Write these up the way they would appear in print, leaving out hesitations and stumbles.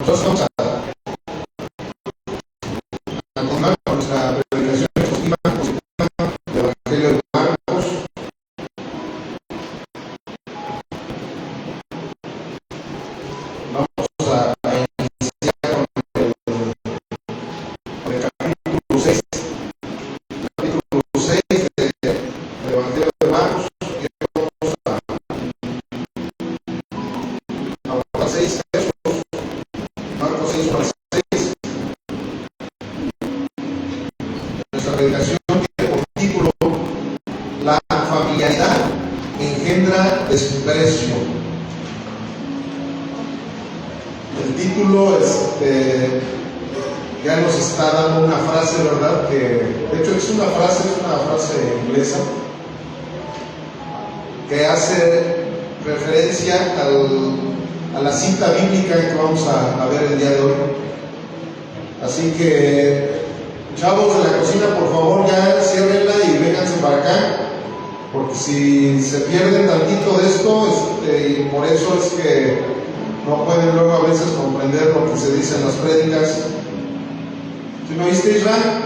Entonces vamos a continuar con nuestra predicación expositiva del Evangelio de Marcos. Vamos a iniciar con el capítulo 6. Capítulo 6 del Evangelio de Marcos. Y vamos a Marcos 6, Marcos 6, 6. Nuestra predicación tiene por título: La familiaridad engendra desprecio. El título ya nos está dando una frase, ¿verdad? Que de hecho es una frase inglesa que hace referencia a la cita bíblica que vamos a ver el día de hoy. Así que, chavos de la cocina, por favor, ya ciérrenla y vénganse para acá, porque si se pierden tantito de esto, y por eso es que no pueden luego a veces comprender lo que se dice en las prédicas. ¿Sí me oíste, Israel?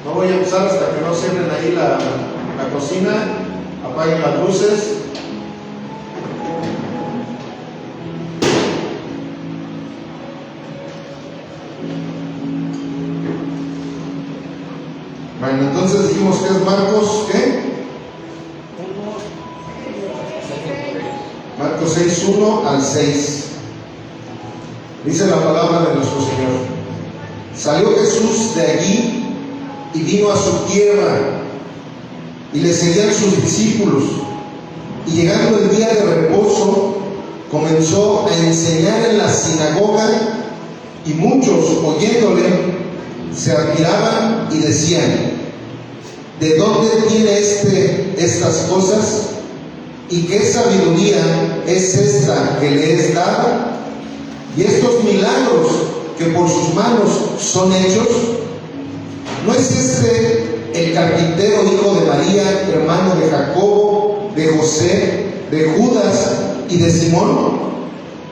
No voy a empezar hasta que no cierren ahí la cocina, apaguen las luces. Bueno, entonces dijimos que es Marcos, ¿qué? Marcos 6, 1 al 6. Dice la palabra de nuestro Señor: Salió Jesús de allí y vino a su tierra, y le seguían sus discípulos. Y llegando el día de reposo, comenzó a enseñar en la sinagoga, y muchos, oyéndole, se admiraban y decían: ¿de dónde tiene estas cosas? ¿Y qué sabiduría es esta que le es dada? Y estos milagros que por sus manos son hechos, ¿no es este el carpintero, hijo de María, hermano de Jacobo, de José, de Judas y de Simón?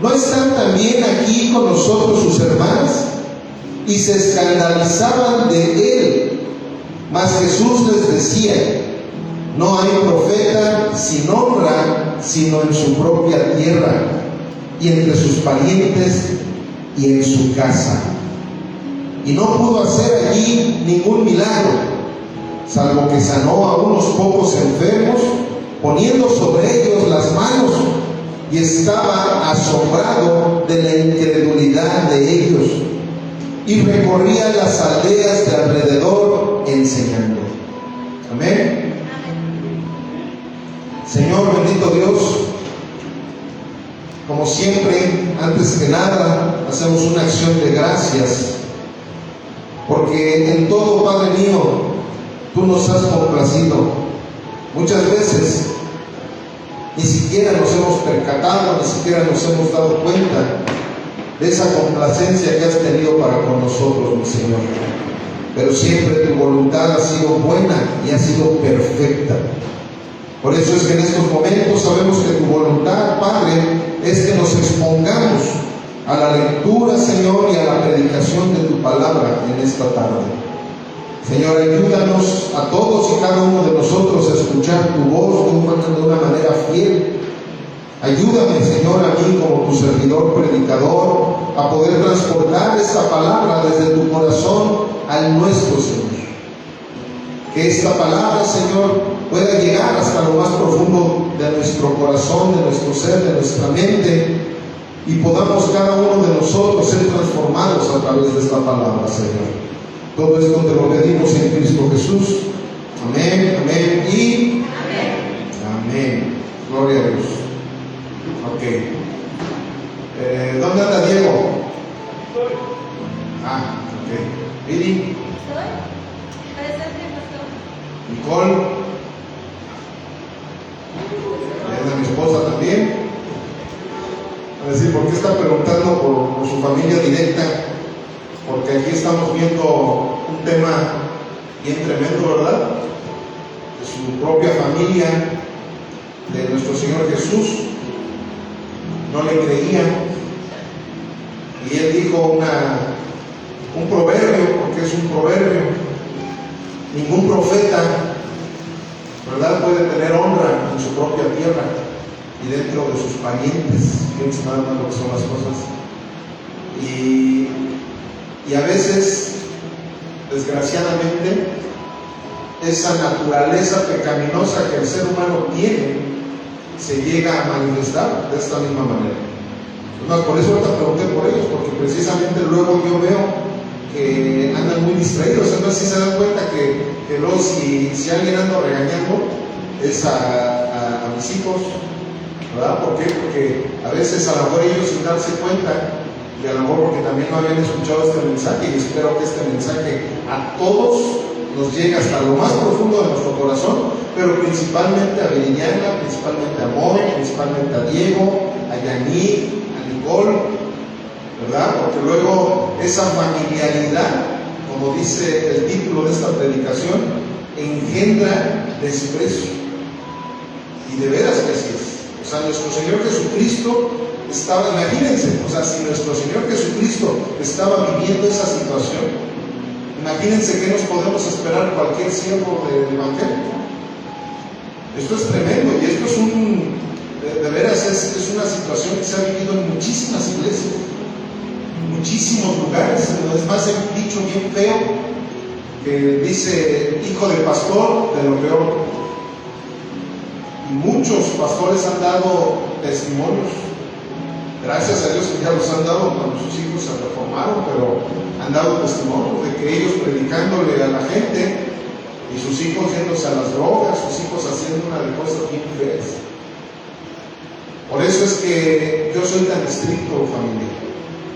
¿No están también aquí con nosotros sus hermanas? Y se escandalizaban de él. Mas Jesús les decía: no hay profeta sin honra sino en su propia tierra, y entre sus parientes, y en su casa. Y no pudo hacer allí ningún milagro, salvo que sanó a unos pocos enfermos, poniendo sobre ellos las manos, y estaba asombrado de la incredulidad de ellos, y recorría las aldeas de alrededor enseñando. Amén. Señor bendito Dios, como siempre, antes que nada, hacemos una acción de gracias, porque en todo, Padre mío, tú nos has complacido. Muchas veces ni siquiera nos hemos percatado, ni siquiera nos hemos dado cuenta de esa complacencia que has tenido para con nosotros, mi Señor. Pero siempre tu voluntad ha sido buena y ha sido perfecta. Por eso es que en estos momentos sabemos que tu voluntad, Padre, es que nos expongamos a la lectura, Señor, y a la predicación de tu palabra en esta tarde. Señor, ayúdanos a todos y cada uno de nosotros a escuchar tu voz de una manera fiel. Ayúdame, Señor, a mí como tu servidor predicador, a poder transportar esta palabra desde tu corazón al nuestro, Señor. Que esta palabra, Señor, pueda llegar hasta lo más profundo de nuestro corazón, de nuestro ser, de nuestra mente, y podamos cada uno de nosotros ser transformados a través de esta palabra, Señor. Todo esto te lo pedimos en Cristo Jesús. Amén, amén y amén. Amén. Gloria a Dios. Ok. ¿Dónde anda Diego? Ok. ¿Viri? Nicole. ¿Es mi esposa también? A decir, ¿por qué está preguntando por su familia directa? Porque aquí estamos viendo un tema bien tremendo, ¿verdad? De su propia familia, de nuestro Señor Jesús no le creían, y él dijo un proverbio, porque es un proverbio: ningún profeta, ¿verdad?, puede tener honra en su propia tierra y dentro de sus parientes. Fíjense nada más lo que son las cosas. Y a veces, desgraciadamente, esa naturaleza pecaminosa que el ser humano tiene se llega a manifestar de esta misma manera. Entonces, por eso ahorita pregunté por ellos, porque precisamente luego yo veo que andan muy distraídos. Entonces, si se dan cuenta que luego si alguien anda regañando es a mis hijos, ¿verdad? ¿Por qué? Porque a veces a lo mejor ellos, sin darse cuenta, y a lo mejor porque también no habían escuchado este mensaje, y espero que este mensaje a todos nos llegue hasta lo más profundo de nuestro corazón, pero principalmente a Viridiana, principalmente a Moy, principalmente a Diego, a Yaní, a Nicole, ¿verdad? Porque luego esa familiaridad, como dice el título de esta predicación, engendra desprecio. Y de veras que así es. O sea, nuestro Señor Jesucristo estaba, imagínense, o sea, si nuestro Señor Jesucristo estaba viviendo esa situación, imagínense qué nos podemos esperar cualquier siervo del Evangelio. Esto es tremendo, y esto es de veras es una situación que se ha vivido en muchísimas iglesias, en muchísimos lugares. Es más, hay un dicho bien feo que dice: hijo de pastor, de lo peor. Y muchos pastores han dado testimonios, gracias a Dios que ya los han dado cuando sus hijos se reformaron, pero han dado testimonio de que ellos predicándole a la gente y sus hijos yéndose a las drogas, sus hijos haciendo una de cosas bien feas. Por eso es que yo soy tan estricto, familia.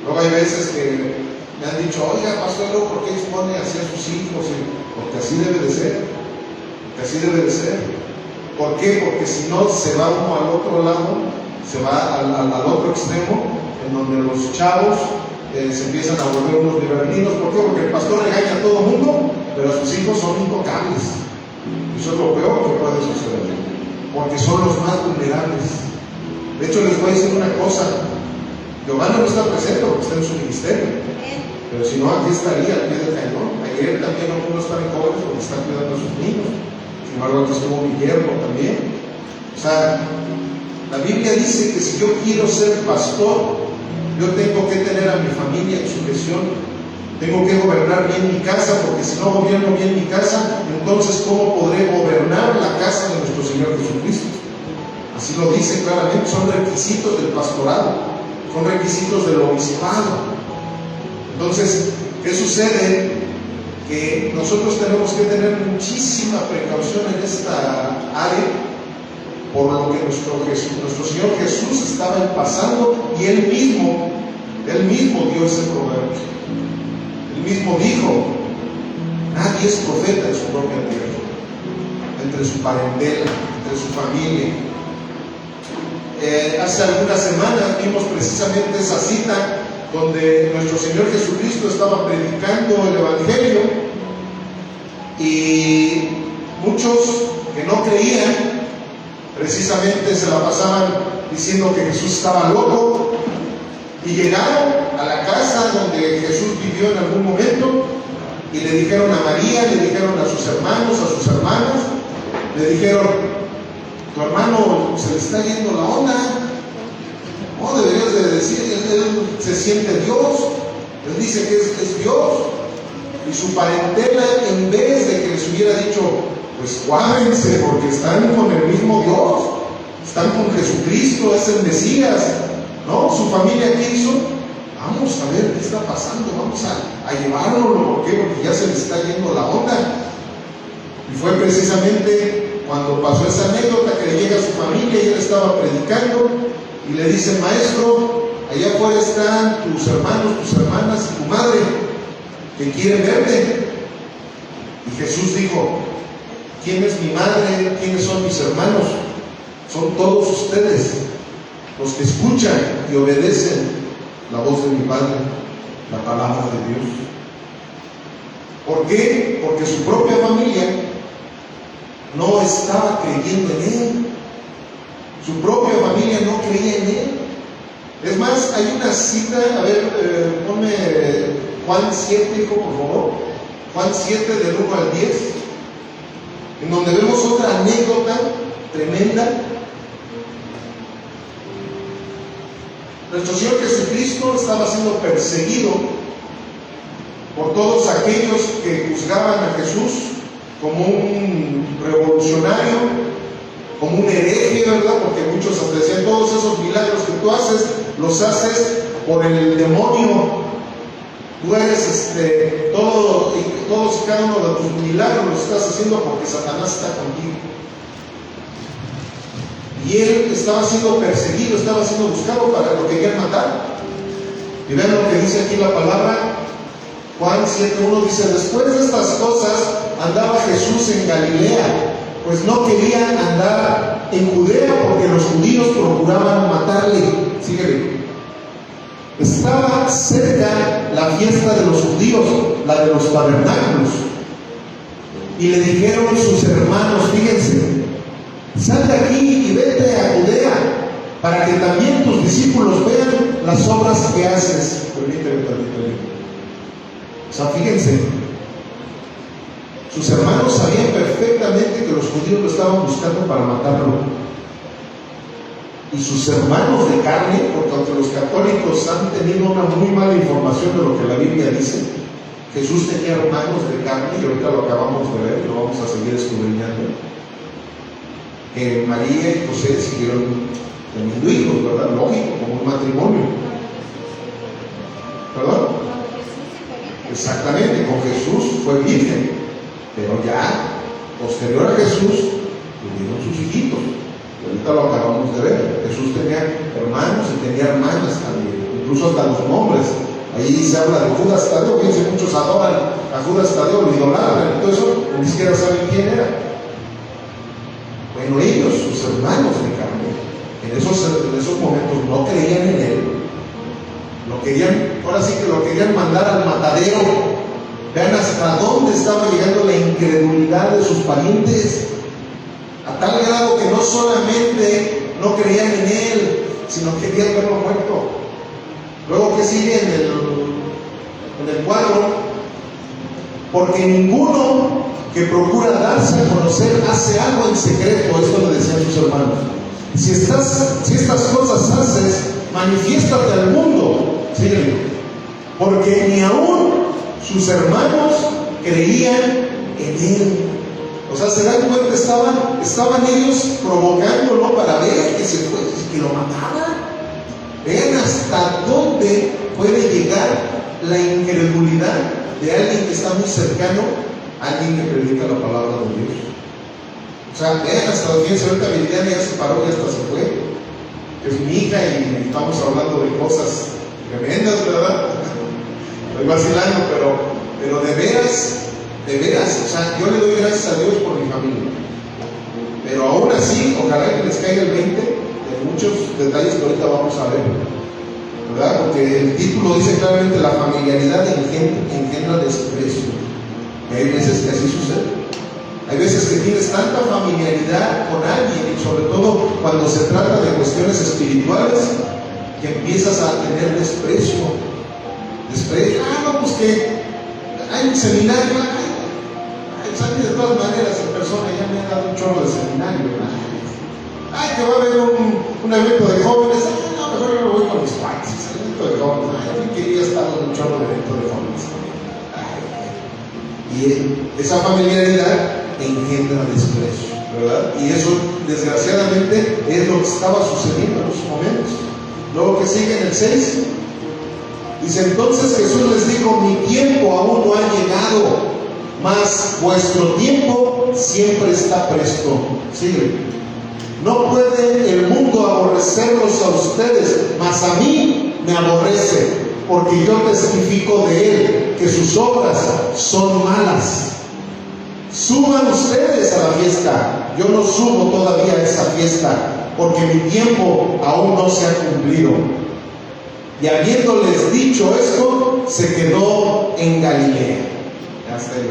Luego hay veces que me han dicho: oiga, pastor, ¿por qué expone así a sus hijos? Porque así debe de ser, porque así debe de ser. ¿Por qué? Porque si no, se va uno al otro lado, se va al otro extremo, en donde los chavos se empiezan a volver unos libertinos. ¿Por qué? Porque el pastor regaña a todo el mundo, pero sus hijos son intocables. Y eso es lo peor que puede suceder, porque son los más vulnerables. De hecho, les voy a decir una cosa: Giovanna no está presente porque está en su ministerio, pero si no, aquí estaría al pie del cañón. Ayer también no pudo estar en jóvenes porque está cuidando a sus niños. Sin embargo, aquí estuvo mi yerno también. O sea, la Biblia dice que si yo quiero ser pastor, yo tengo que tener a mi familia en sujeción, tengo que gobernar bien mi casa, porque si no gobierno bien mi casa, entonces ¿cómo podré gobernar la casa de nuestro Señor Jesucristo? Así lo dice claramente, son requisitos del pastorado, son requisitos del obispado. Entonces, ¿qué sucede? Que nosotros tenemos que tener muchísima precaución en esta área, por lo que nuestro Señor Jesús estaba pasando, y Él mismo dio ese proverbio. Él mismo dijo: nadie es profeta en su propia tierra, entre su parentela, entre su familia. Hace algunas semanas vimos precisamente esa cita donde nuestro Señor Jesucristo estaba predicando el Evangelio, y muchos que no creían precisamente se la pasaban diciendo que Jesús estaba loco, y llegaron a la casa donde Jesús vivió en algún momento y le dijeron a María, le dijeron a sus hermanos, a sus hermanas, le dijeron: tu hermano se le está yendo la onda. No, deberías de decir, él se siente Dios, él dice que es Dios. Y su parentela, en vez de que les hubiera dicho: pues cuádrense, porque están con el mismo Dios, están con Jesucristo, es el Mesías. No, su familia, ¿qué hizo? Vamos a ver qué está pasando, vamos a llevarlo. ¿Por qué? Porque ya se le está yendo la onda. Y fue precisamente cuando pasó esa anécdota que le llega a su familia, y él estaba predicando, y le dice: maestro, allá afuera están tus hermanos, tus hermanas y tu madre, que quieren verte. Y Jesús dijo: ¿quién es mi madre? ¿Quiénes son mis hermanos? Son todos ustedes, los que escuchan y obedecen la voz de mi Padre, la palabra de Dios. ¿Por qué? Porque su propia familia no estaba creyendo en Él. Su propia familia no creía en él. Es más, hay una cita, a ver, ponme Juan 7, hijo, por favor. Juan 7, del 1 al 10, en donde vemos otra anécdota tremenda. Nuestro Señor Jesucristo estaba siendo perseguido por todos aquellos que juzgaban a Jesús como un revolucionario, como un hereje, ¿verdad? Porque muchos hasta decían, todos esos milagros que tú haces, los haces por el demonio. Tú eres todos y cada uno de tus milagros los estás haciendo porque Satanás está contigo. Y él estaba siendo perseguido, estaba siendo buscado, para lo querían matar. Y vean lo que dice aquí la palabra. Juan 7:1 dice: después de estas cosas andaba Jesús en Galilea, pues no quería andar en Judea porque los judíos procuraban matarle. Síguele. Estaba cerca la fiesta de los judíos, la de los tabernáculos. Y le dijeron sus hermanos, fíjense, sal de aquí y vete a Judea, para que también tus discípulos vean las obras que haces. Permíteme. O sea, fíjense, sus hermanos sabían perfectamente que los judíos lo estaban buscando para matarlo. Y sus hermanos de carne, porque aunque los católicos han tenido una muy mala información de lo que la Biblia dice, Jesús tenía hermanos de carne, y ahorita lo acabamos de ver, lo vamos a seguir escudriñando, que María y José siguieron teniendo hijos, ¿verdad? Lógico, como un matrimonio. ¿Perdón? Exactamente, con Jesús fue virgen, pero ya, posterior a Jesús, tuvieron sus hijitos. Y ahorita lo acabamos de ver. Jesús tenía hermanos y tenía hermanas también, incluso hasta los nombres. Ahí se habla de Judas Tadeo. Fíjense, muchos adoran a Judas Tadeo, lo idolatran, y todo eso, ni siquiera saben quién era. Bueno, ellos, sus hermanos de carne, en esos momentos no creían en él. Lo querían, ahora sí que lo querían mandar al matadero. Vean hasta dónde estaba llegando la incredulidad de sus parientes, a tal grado que no solamente no creían en él, sino que querían verlo muerto. Luego, ¿qué sigue en el cuadro? Porque ninguno que procura darse a conocer hace algo en secreto. Esto le decían sus hermanos. Si estas cosas haces, manifiéstate al mundo. Sígueme. Porque ni aún sus hermanos creían en él. O sea, se dan cuenta, estaban ellos provocándolo para ver que se fue, que lo matara. Vean hasta dónde puede llegar la incredulidad de alguien que está muy cercano a alguien que predica la palabra de Dios. O sea, vean hasta dónde. Ahorita Viviana ya se paró y hasta se fue. Es mi hija y estamos hablando de cosas tremendas, ¿verdad? Estoy vacilando, pero de veras, o sea, yo le doy gracias a Dios por mi familia. Pero aún así, ojalá que les caiga el 20 de muchos detalles que ahorita vamos a ver, ¿verdad? Porque el título dice claramente: la familiaridad engendra desprecio. Y hay veces que así sucede. Hay veces que tienes tanta familiaridad con alguien, y sobre todo cuando se trata de cuestiones espirituales, que empiezas a tener desprecio. No, pues que hay un seminario, de todas maneras en persona ya me ha dado un chorro de seminario. Que va a haber un evento de jóvenes. No, mejor yo me voy con mis cuates. El evento de jóvenes. Yo quería estar en un chorro de evento de jóvenes. Y esa familiaridad engendra desprecio, ¿verdad? Y eso, desgraciadamente, es lo que estaba sucediendo en esos momentos. Luego, que sigue en el 6, dice: entonces Jesús les dijo: mi tiempo aún no ha llegado, mas vuestro tiempo siempre está presto. Sigue. No puede el mundo aborrecerlos a ustedes, mas a mí me aborrece, porque yo testifico de él que sus obras son malas. Suban ustedes a la fiesta. Yo no subo todavía a esa fiesta, porque mi tiempo aún no se ha cumplido. Y habiéndoles dicho esto, se quedó en Galilea. Hasta ahí,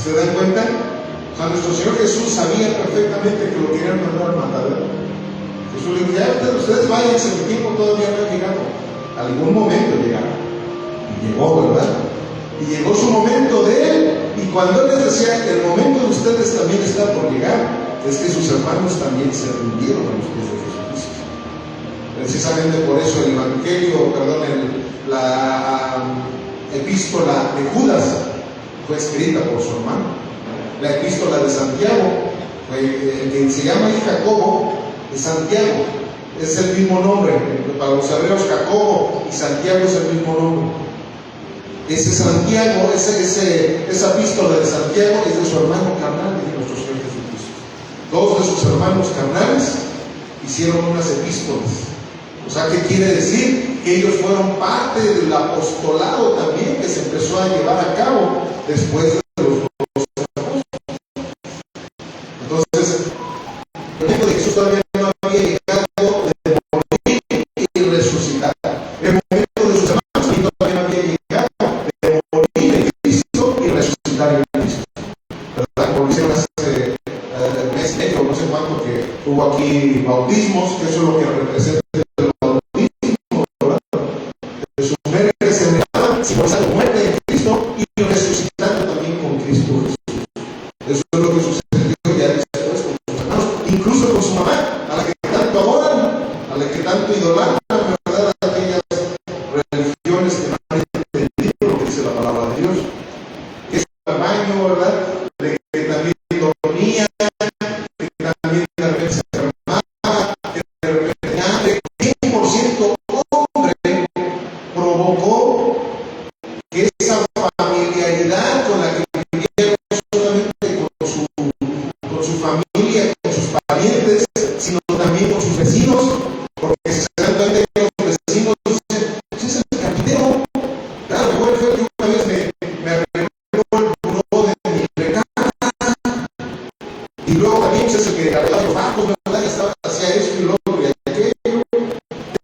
¿se dan cuenta? O sea, nuestro Señor Jesús sabía perfectamente que lo querían mandar al matadero. Jesús le dijo, ya ustedes váyanse, mi tiempo todavía no ha llegado. Algún momento llegará. Y llegó, ¿verdad? Y llegó su momento de él. Y cuando él les decía, el momento de ustedes también está por llegar, es que sus hermanos también se rindieron a los pies de Jesucristo. Precisamente por eso el Evangelio, la epístola de Judas fue escrita por su hermano. La epístola de Santiago, el que se llama Jacobo, de Santiago, es el mismo nombre. Para los hebreos, Jacobo y Santiago es el mismo nombre. Ese Santiago, esa epístola de Santiago es de su hermano carnal, de nuestro Señor Jesucristo. Dos de sus hermanos carnales hicieron unas epístolas. O sea, ¿qué quiere decir? Que ellos fueron parte del apostolado también que se empezó a llevar a cabo después de los dos apóstoles. Entonces, el tiempo de Jesús todavía no había llegado de morir y resucitar. El momento de sus hermanos todavía no había llegado de morir en Cristo y resucitar en Cristo. ¿Verdad? Como hicieron hace mes y medio, no sé cuánto, que hubo aquí bautismos, que eso es lo que representa el bautismo, ¿verdad? Sus méritos se negaban, simbolizando muerte en Cristo y resucitando también con Cristo Jesús. Eso es lo que sucedió ya después con sus hermanos, incluso con su mamá, a la que tanto adoran, a la que tanto idolatran, ¿verdad? Aquellas religiones que no han entendido lo que dice la palabra de Dios. Es un baño, ¿verdad? De que también dormía, de que también de repente se enfermaba, de repente ya de 100% hombre provocó que esa familiaridad con la que vivía no solamente con su familia, con sus parientes, sino también con sus vecinos, porque se dan cuenta que los vecinos dicen, ese es el carpintero. Claro, recuerdo que una vez me arregló el buró de mi recámara, y luego también es el que arreglaba los bancos, ¿verdad? Estaba hacia eso y luego y aquello.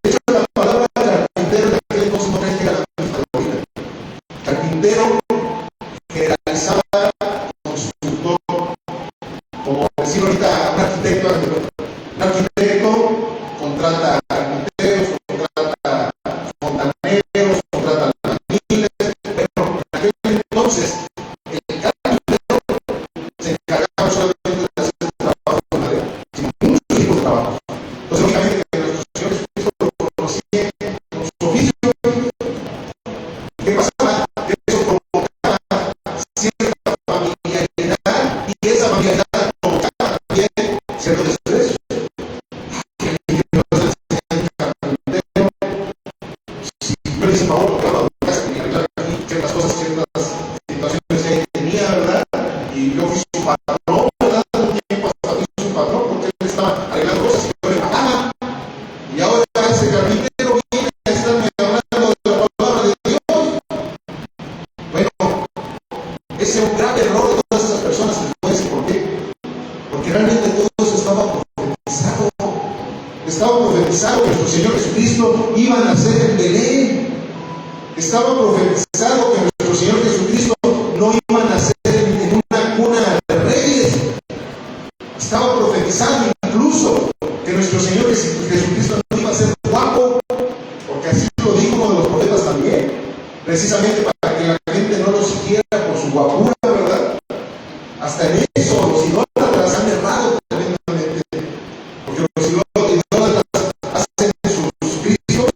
De hecho, la palabra carpintero en aquel entonces no crees que era la misma ahorita. Carpintero generalizaba constructor, como decir ahorita un arquitecto contrata carpinteros, contrata fontaneros, contrata albañiles, pero en aquel entonces el carpintero se encargaba solamente de hacer el trabajo de madera, sino muchos tipos de trabajo. Entonces, lógicamente que nuestro Señor Jesucristo lo conocía con su oficio. ¿Qué pasaba? Eso provocaba cierta familiaridad y esa familiaridad provocaba también cierto desprecio. Si yo le hice favor, porque ahora voy a arreglar aquí ciertas cosas, ciertas situaciones que él tenía, ¿verdad? Y yo fui su patrón, ¿verdad? Un tiempo hasta fui su patrón porque él estaba arreglando cosas y yo le pagaba. Y ahora ese carpintero viene a estarme hablando de la palabra de Dios. Bueno, ese es un grave error de todas esas personas. Les voy a decir por qué. Porque realmente todo eso estaba profetizado. Estaba profetizado que nuestro Señor Jesucristo iba a nacer en Belén. Estaba profetizado que nuestro Señor Jesucristo no iba a nacer en una cuna de reyes. Estaba profetizado incluso que nuestro Señor Jesucristo no iba a ser guapo, porque así lo dijo uno de los profetas también, precisamente para que la gente no lo siguiera por su guapura, ¿verdad? Hasta en eso los idólatras han errado tremendamente, porque los idólatras hacen sus cristos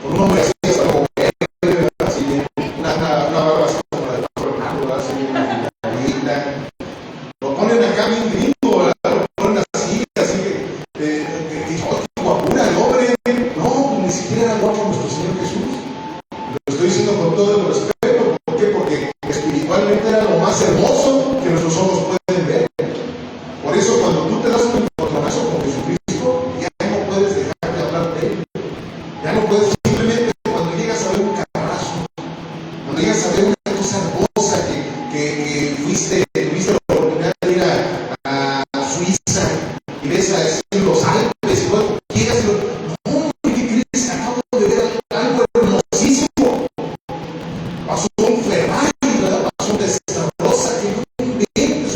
con un hombre así, hasta como así, una barba así como la de Pastor Hernando, así una guitarrita. Lo ponen acá bien gringo, ¿verdad? Lo ponen así que qué guapura el hombre. No, ni siquiera era guapo nuestro Señor Jesús. Lo estoy diciendo con todo el respeto. ¿Por qué? Porque espiritualmente era lo más hermoso que nuestros ojos pueden ver. Por eso cuando tú te das un encontronazo con Jesucristo, ya no puedes dejar de hablar de él. Ya no puedes, simplemente cuando llegas a ver un carrazo, cuando llegas a ver una cosa hermosa que tuviste la oportunidad de ir a Suiza y ves a los Alpes y luego llegas y no, ¿qué crees? Acabo de ver algo hermosísimo. Pasó un Ferrari, ¿verdad? Pasó un Testarossa, que no inventes,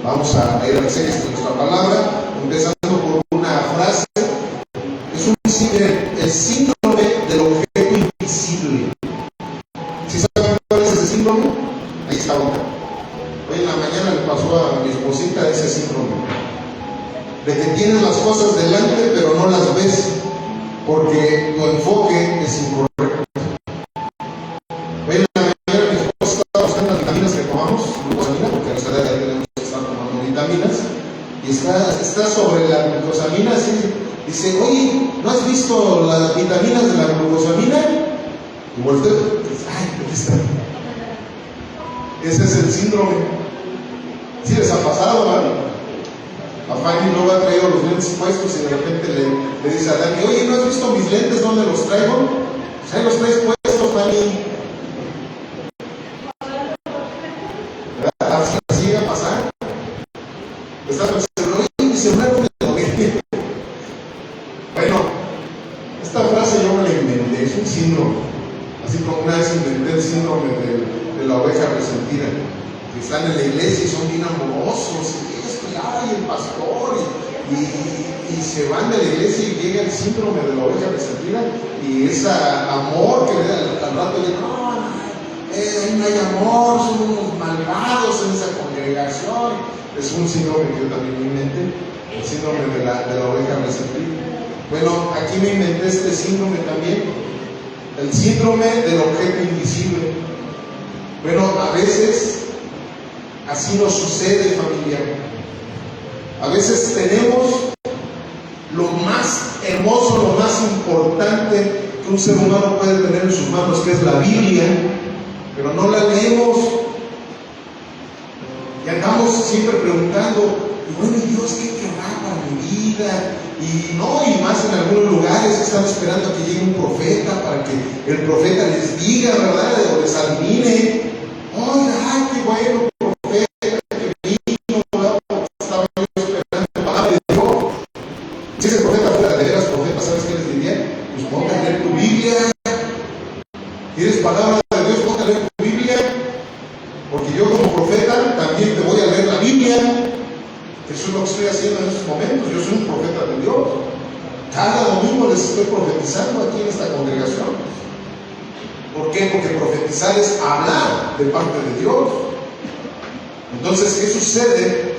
Vamos a ir al texto de nuestra palabra, empezando por una frase. Es el síndrome del objeto invisible. ¿Sí saben cuál es ese síndrome? Ahí está otra. Hoy en la mañana le pasó a mi esposita ese síndrome. De que tienes las cosas delante, pero no las ves, porque tu enfoque es incorrecto. Hoy en la mañana mi esposa estaba buscando las vitaminas que tomamos, glucosamina, porque en nuestra edad ya tenemos que estar tomando vitaminas, y está sobre la glucosamina, así, dice, oye, ¿no has visto las vitaminas de la glucosamina? Y volteo, ay, ¿dónde está? Ese es el síndrome. ¿Sí les ha pasado, ¿verdad? A Fanny luego ha traído los lentes puestos y de repente le dice a Dani, oye, ¿no has visto mis lentes? ¿Dónde los traigo? Pues ahí los traes puestos, Fanny. Así va a pasar. Está pensando, oye, mi celular, ¿dónde lo ve? Bueno, esta frase yo me la inventé, es un síndrome. Así como una vez inventé el síndrome de la oveja resentida. Que están en la iglesia y son bien amorosos y esto, y ay, el pastor, y se van de la iglesia y llega el síndrome de la oveja resentida y ese amor que al rato dicen, no hay amor, son unos malvados en esa congregación. Es un síndrome que yo también me inventé, el síndrome de la oveja resentida. Bueno, aquí me inventé este síndrome también, el síndrome del objeto invisible. Bueno, a veces así nos sucede, familia. A veces tenemos lo más hermoso, lo más importante que un ser humano puede tener en sus manos, que es la Biblia, pero no la leemos. Y andamos siempre preguntando, y bueno, Dios, ¿qué querrá para mi vida? Y más en algunos lugares están esperando a que llegue un profeta para que el profeta les diga, ¿verdad? O les adivine. Ay, qué bueno. Si ese profeta fuera de veras profeta, ¿sabes qué les diría? Pues ponte a leer tu Biblia. ¿Quieres palabra de Dios? Ponte a leer tu Biblia. Porque yo como profeta también te voy a leer la Biblia. Eso es lo que estoy haciendo en estos momentos. Yo soy un profeta de Dios. Cada domingo les estoy profetizando aquí en esta congregación. ¿Por qué? Porque profetizar es hablar de parte de Dios. Entonces, ¿qué sucede?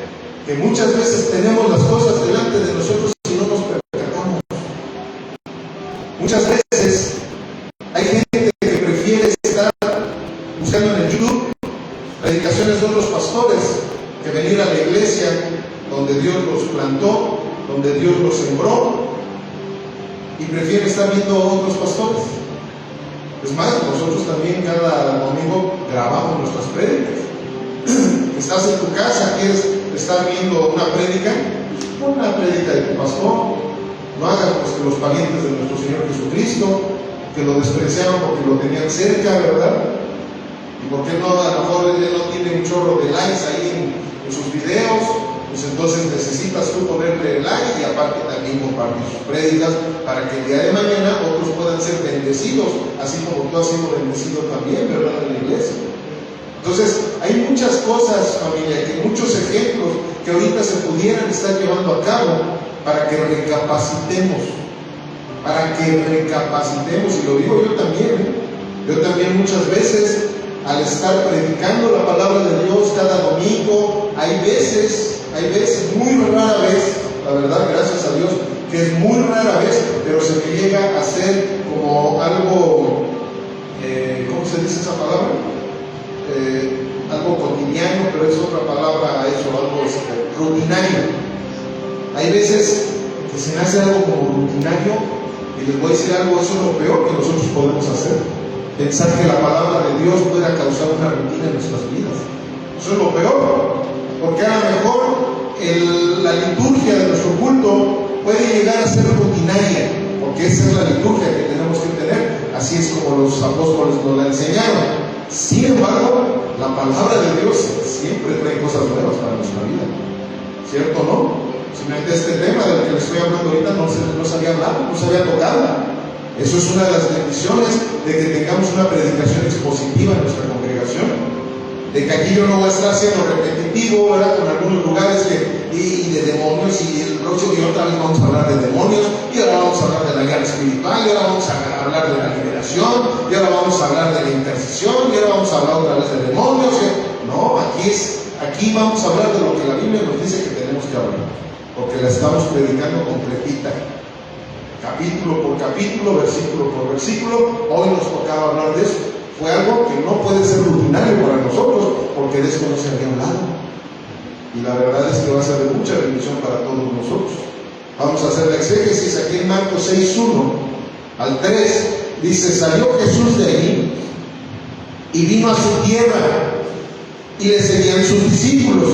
Que muchas veces tenemos las cosas delante de nosotros y no nos percatamos. Muchas veces hay gente que prefiere estar buscando en el YouTube predicaciones de otros pastores que venir a la iglesia donde Dios los plantó, donde Dios los sembró, y prefiere estar viendo otros pastores. Es más, nosotros también cada domingo grabamos nuestras prédicas. Estás en tu casa, quieres estar viendo una prédica de tu pastor. No hagas pues que los parientes de nuestro Señor Jesucristo, que lo despreciaban porque lo tenían cerca, ¿verdad? Y porque no, a lo mejor él no tiene un chorro de likes ahí en sus videos, pues entonces necesitas tú ponerle like y aparte también compartir sus prédicas para que el día de mañana otros puedan ser bendecidos, así como tú has sido bendecido también, ¿verdad? En la iglesia. Entonces, hay muchas cosas, familia, muchos ejemplos que ahorita se pudieran estar llevando a cabo para que recapacitemos, y lo digo yo también, Yo también muchas veces, al estar predicando la palabra de Dios cada domingo, hay veces, muy rara vez, la verdad, gracias a Dios, que es muy rara vez, pero se me llega a hacer como algo, ¿cómo se dice esa palabra? Algo cotidiano, pero es otra palabra a eso, algo rutinario. Hay veces que se me hace algo como rutinario, y les voy a decir algo, eso es lo peor que nosotros podemos hacer, pensar que la palabra de Dios pueda causar una rutina en nuestras vidas. Eso es lo peor, porque a lo mejor la liturgia de nuestro culto puede llegar a ser rutinaria, porque esa es la liturgia que tenemos que tener, así es como los apóstoles nos la enseñaron. Sin embargo, la palabra de Dios siempre trae cosas nuevas para nuestra vida, ¿cierto o no? Simplemente este tema del que les estoy hablando ahorita no se había hablado, no se había tocado. Eso es una de las bendiciones de que tengamos una predicación expositiva en nuestra congregación. de que aquí yo no voy a estar siendo repetitivo, ¿verdad? Con algunos lugares y de demonios, y el próximo día otra vez vamos a hablar de demonios, y ahora vamos a hablar de la guerra espiritual, y ahora vamos a hablar de la liberación, y ahora vamos a hablar de la intercesión, y ahora vamos a hablar otra vez de demonios. No, aquí vamos a hablar de lo que la Biblia nos dice que tenemos que hablar, porque la estamos predicando completita, capítulo por capítulo, versículo por versículo. Hoy nos tocaba hablar de eso. Fue algo que no puede ser rutinario para nosotros, porque de esto no se había hablado. Y la verdad es que va a ser de mucha bendición para todos nosotros. Vamos a hacer la exégesis aquí en Marcos 6:1 al 3. Dice: salió Jesús de allí y vino a su tierra, y le seguían sus discípulos.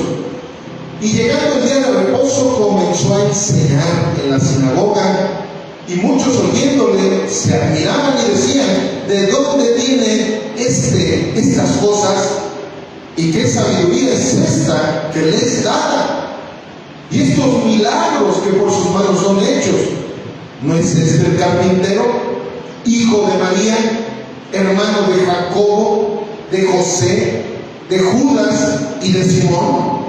Y llegando el día de reposo, comenzó a enseñar en la sinagoga. Y muchos oyéndole se admiraban y decían: ¿de dónde tiene estas cosas? ¿Y qué sabiduría es esta que le es dada? Y estos milagros que por sus manos son hechos. ¿No es este el carpintero, hijo de María, hermano de Jacobo, de José, de Judas y de Simón?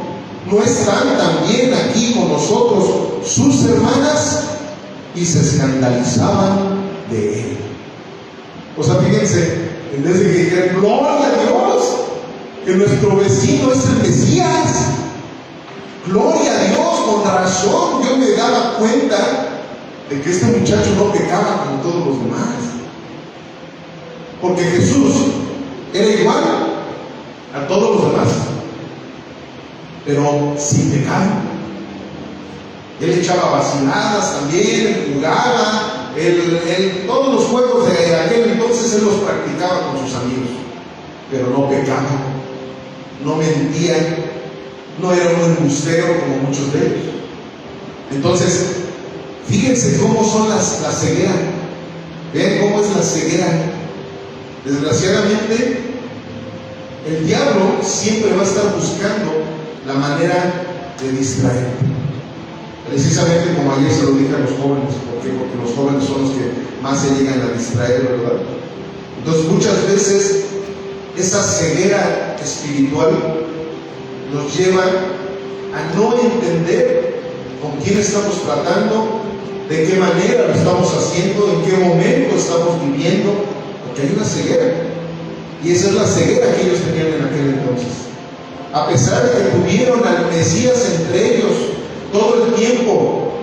¿No están también aquí con nosotros sus hermanas? Y se escandalizaban de él. O sea, fíjense, en vez de que dijeran: gloria a Dios, que nuestro vecino es el Mesías, gloria a Dios, con razón yo me daba cuenta de que este muchacho no pecaba como todos los demás, porque Jesús era igual a todos los demás, pero sin pecado. Él echaba vaciladas también, él jugaba, todos los juegos de aquel entonces él los practicaba con sus amigos, pero no pecaba, no mentía, no era un embustero como muchos de ellos. Entonces, fíjense cómo son la ceguera. Vean cómo es la ceguera. Desgraciadamente, el diablo siempre va a estar buscando la manera de distraer. Precisamente como ayer se lo dije a los jóvenes, porque los jóvenes son los que más se llegan a distraer, ¿verdad? Entonces muchas veces esa ceguera espiritual nos lleva a no entender con quién estamos tratando, de qué manera lo estamos haciendo, en qué momento estamos viviendo, porque hay una ceguera, y esa es la ceguera que ellos tenían en aquel entonces. A pesar de que tuvieron al Mesías entre ellos todo el tiempo,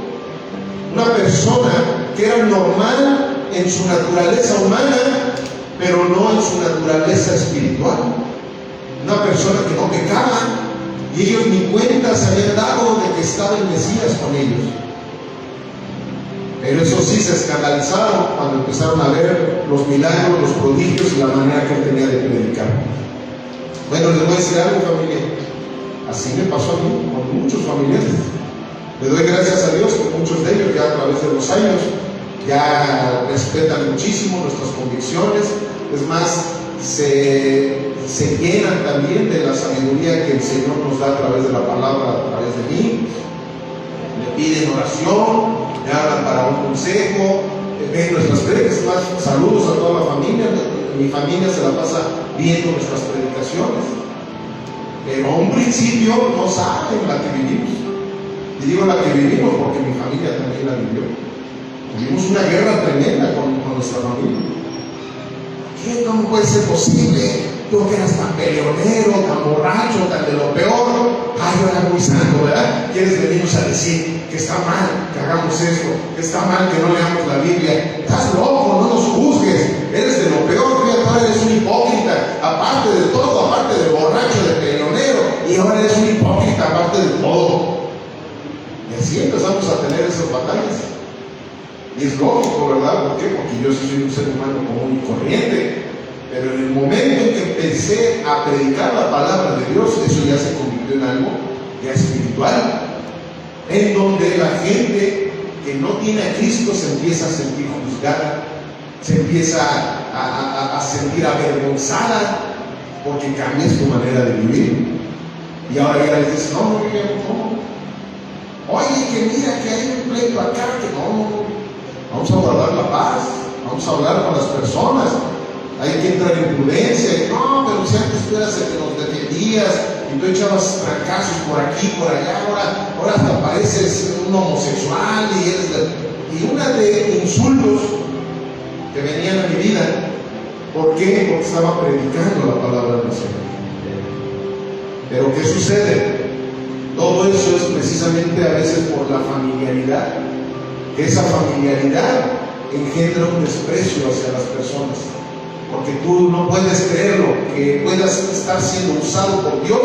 una persona que era normal en su naturaleza humana, pero no en su naturaleza espiritual, una persona que no pecaba, y ellos ni cuenta se habían dado de que estaba el Mesías con ellos. Pero eso sí, se escandalizaron cuando empezaron a ver los milagros, los prodigios y la manera que él tenía de predicar. Bueno, les voy a decir algo, familia. Así me pasó a mí con muchos familiares. Le doy gracias a Dios que muchos de ellos ya a través de los años ya respetan muchísimo nuestras convicciones. Es más, se llenan también de la sabiduría que el Señor nos da a través de la palabra, a través de mí. Me piden oración, me hablan para un consejo, ven nuestras predicas. Más, saludos a toda la familia. Mi familia se la pasa viendo nuestras predicaciones, pero a un principio no saben la que vivimos. Y digo la que vivimos porque mi familia también la vivió. Tuvimos una guerra tremenda con nuestra familia. ¿Qué? ¿Cómo puede ser posible? Tú que eras tan peleonero, tan borracho, tan de lo peor. Ay, yo era muy santo, ¿verdad? ¿Quieres venirnos a decir que está mal que hagamos esto? Que está mal que no leamos la Biblia. Estás loco, no nos juzgues. Eres de lo peor, fíjate, ahora eres un hipócrita. Aparte de todo, aparte de borracho, de peleonero. Y ahora eres un hipócrita, aparte de todo. Y así empezamos a tener esas batallas. Y es lógico, ¿verdad? ¿Por qué? Porque yo sí soy un ser humano común y corriente. Pero en el momento en que empecé a predicar la palabra de Dios, eso ya se convirtió en algo ya espiritual, en donde la gente que no tiene a Cristo se empieza a sentir juzgada, se empieza a sentir avergonzada, porque cambias tu manera de vivir. Y ahora ya les dices: no, yo ya no. Oye, que mira que hay un pleito acá, que no. Vamos a guardar la paz, vamos a hablar con las personas. Hay que entrar en prudencia. Y, no, pero si antes tú eras el que nos defendías y tú echabas fracasos por aquí, por allá, ahora hasta pareces un homosexual y una de insultos que venían a mi vida. ¿Por qué? Porque estaba predicando la palabra del Señor. Pero ¿qué sucede? Todo eso es precisamente a veces por la familiaridad, que esa familiaridad engendra un desprecio hacia las personas, porque tú no puedes creerlo, que puedas estar siendo usado por Dios,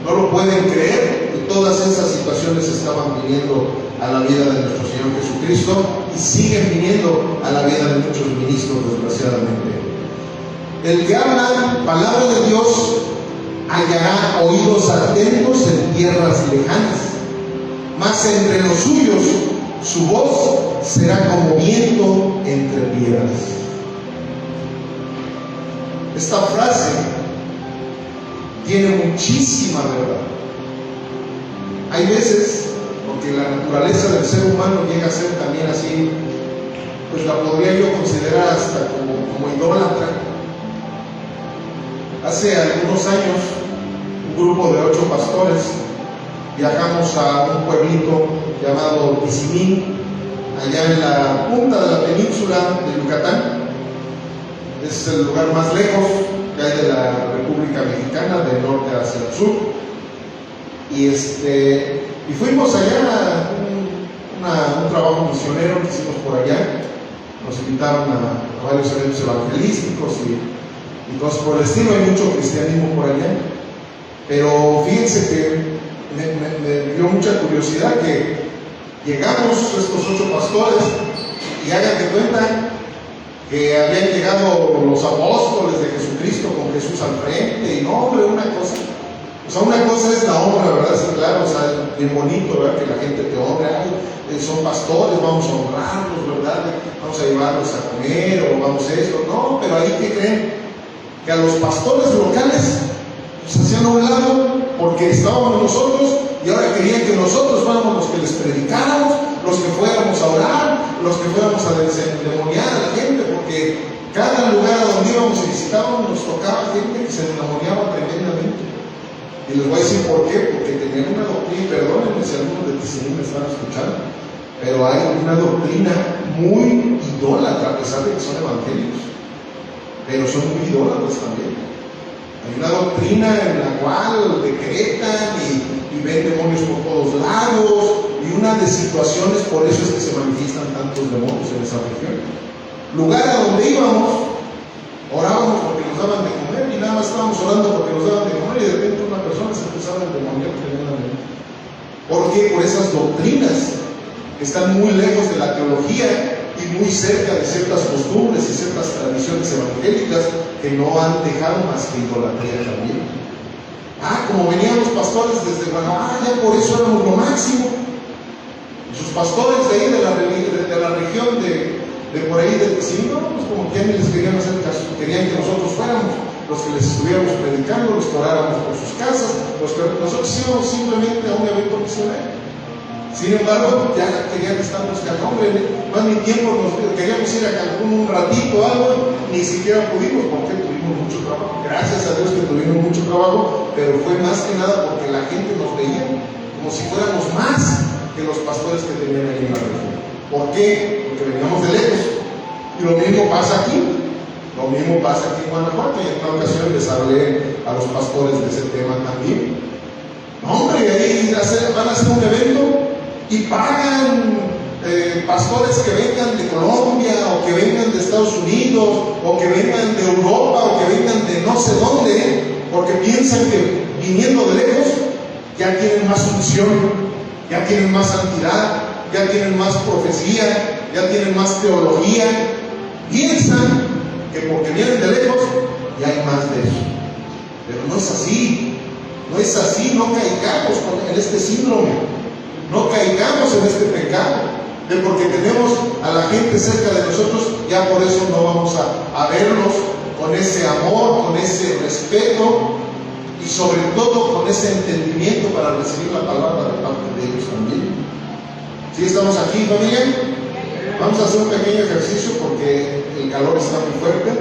no lo pueden creer, y todas esas situaciones estaban viniendo a la vida de nuestro Señor Jesucristo y siguen viniendo a la vida de muchos ministros, desgraciadamente. El que habla palabra de Dios hallará oídos atentos en tierras lejanas, mas entre los suyos su voz será como viento entre piedras. Esta frase tiene muchísima verdad. Hay veces, porque la naturaleza del ser humano llega a ser también así, pues la podría yo considerar hasta como idólatra. Hace algunos años, un grupo de 8 pastores viajamos a un pueblito llamado Tizimín, allá en la punta de la península de Yucatán. Es el lugar más lejos que hay de la República Mexicana, del norte hacia el sur. Y fuimos allá a un trabajo misionero que hicimos por allá. Nos invitaron a varios eventos evangelísticos y cosas por el estilo. Hay mucho cristianismo por allá. Pero fíjense que me dio mucha curiosidad que llegamos estos 8 pastores y hagan de cuenta que habían llegado los apóstoles de Jesucristo con Jesús al frente, y no, hombre, una cosa es la honra, ¿verdad? Sí, claro, o sea, bien bonito, ¿verdad? Que la gente te honre, son pastores, vamos a honrarlos, ¿verdad? Vamos a llevarlos a comer, o vamos a esto, no, pero ahí, ¿qué creen? Que a los pastores locales se hacían a un lado porque estábamos nosotros, y ahora querían que nosotros fuéramos los que les predicáramos, los que fuéramos a orar, los que fuéramos a endemoniar a la gente, porque cada lugar a donde íbamos y visitábamos nos tocaba gente que se endemoniaba tremendamente. Y les voy a decir por qué, porque tenían una doctrina, perdónenme si algunos de ustedes me están escuchando, pero hay una doctrina muy idólatra, a pesar de que son evangélicos, pero son muy idólatras también. Hay una doctrina en la cual decretan y ven demonios por todos lados, y una de situaciones, por eso es que se manifiestan tantos demonios en esa región. Lugar a donde íbamos, orábamos porque nos daban de comer, y nada más estábamos orando porque nos daban de comer, y de repente una persona se empezaba a endemoniar tremendamente. ¿Por qué? Por esas doctrinas que están muy lejos de la teología y muy cerca de ciertas costumbres y ciertas tradiciones evangélicas que no han dejado más que idolatría también. Como venían los pastores desde Guanajuato, ya por eso éramos lo máximo. Y sus pastores de ahí, de la región de por ahí del vecino, pues como que les querían hacer caso, querían que nosotros fuéramos los que les estuviéramos predicando, los que oráramos por sus casas, los que nosotros íbamos simplemente a un evento misionero. Sin embargo, ya querían estar buscando, hombre, más ni tiempo, queríamos ir a Cancún un ratito, algo, ni siquiera pudimos, porque tuvimos mucho trabajo. Gracias a Dios que tuvimos mucho trabajo, pero fue más que nada porque la gente nos veía como si fuéramos más que los pastores que tenían ahí en la región. ¿Por qué? Porque veníamos de lejos. Y lo mismo pasa aquí. Lo mismo pasa aquí en Guanajuato, y en una ocasión les hablé a los pastores de ese tema también. No, hombre, ahí van a hacer un evento y pagan pastores que vengan de Colombia, o que vengan de Estados Unidos, o que vengan de Europa, o que vengan de no sé dónde, porque piensan que viniendo de lejos ya tienen más unción, ya tienen más santidad, ya tienen más profecía, ya tienen más teología. Piensan que porque vienen de lejos ya hay más de eso, pero no es así. No es así, no caigamos en este síndrome, no caigamos en este pecado, de porque tenemos a la gente cerca de nosotros, ya por eso no vamos a verlos con ese amor, con ese respeto, y sobre todo con ese entendimiento para recibir la palabra de parte de ellos también. ¿Sí estamos aquí, familia? Vamos a hacer un pequeño ejercicio porque el calor está muy fuerte.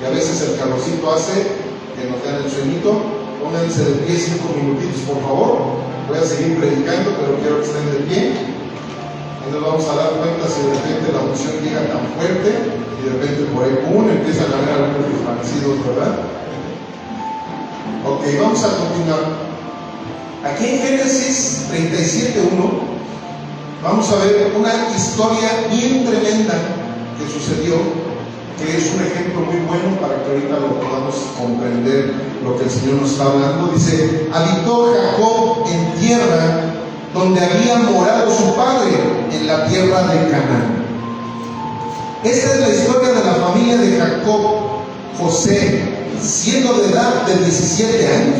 y a veces el calorcito hace que nos den el sueñito. Pónganse de pie 5 minutitos, por favor. Voy a seguir predicando, pero quiero que estén de pie. Y nos vamos a dar cuenta si de repente la unción llega tan fuerte y de repente por ahí empiezan a ver algunos desvanecidos, ¿verdad? Ok, vamos a continuar. Aquí en Génesis 37:1 vamos a ver una historia bien tremenda que sucedió, que es un ejemplo muy bueno para que ahorita lo podamos comprender lo que el Señor nos está hablando. Dice: habitó Jacob en tierra donde había morado su padre, en la tierra de Canaán. Esta es la historia de la familia de Jacob. José, siendo de edad de 17 años,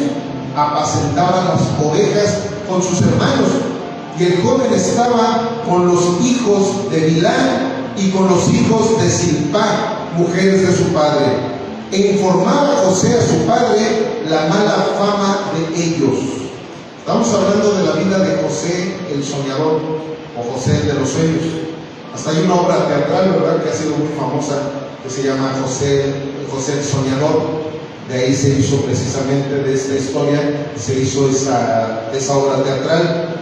apacentaba las ovejas con sus hermanos, y el joven estaba con los hijos de Bilhán y con los hijos de Zilpá, mujeres de su padre, e informaba a José a su padre la mala fama de ellos. Estamos hablando de la vida de José el soñador, o José el de los sueños. Hasta hay una obra teatral, ¿verdad?, que ha sido muy famosa, que se llama José el soñador. De ahí se hizo precisamente, de esta historia, se hizo esa obra teatral.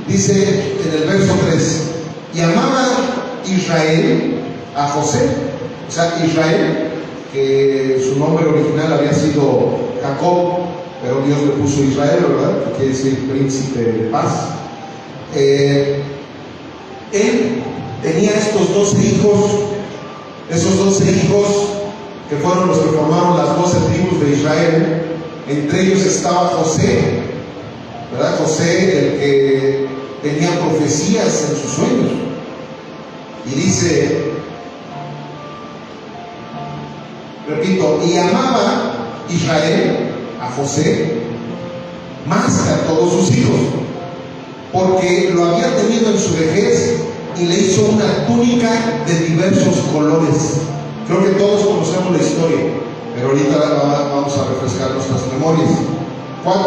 Dice en el verso 3: y amaba Israel a José. O sea, Israel, que su nombre original había sido Jacob, pero Dios le puso Israel, ¿verdad?, que quiere decir príncipe de paz. Él tenía estos 12 hijos, esos 12 hijos que fueron los que formaron las 12 tribus de Israel. Entre ellos estaba José, ¿verdad? José, el que tenía profecías en sus sueños. Y dice, repito, y amaba Israel a José más que a todos sus hijos, porque lo había tenido en su vejez y le hizo una túnica de diversos colores. Creo que todos conocemos la historia, pero ahorita vamos a refrescar nuestras memorias. 4.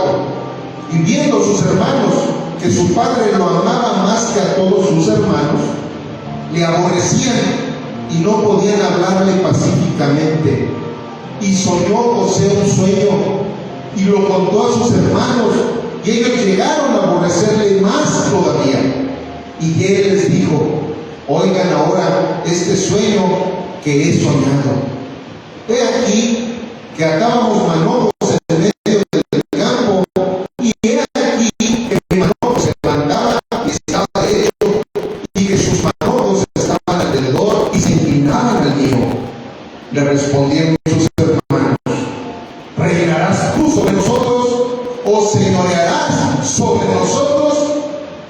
Y viendo sus hermanos que su padre lo amaba más que a todos sus hermanos, le aborrecían y no podían hablarle pacíficamente. Y soñó José un sueño y lo contó a sus hermanos, y ellos llegaron a aborrecerle más todavía. Y él les dijo: oigan ahora este sueño que he soñado. He aquí que atábamos manojos en medio del campo, y he aquí que mi manojo se levantaba y estaba derecho, y que sus manojos estaban alrededor y se inclinaban al mío. Le respondieron sus hermanos: ¿reinarás tú sobre nosotros o señorearás sobre nosotros?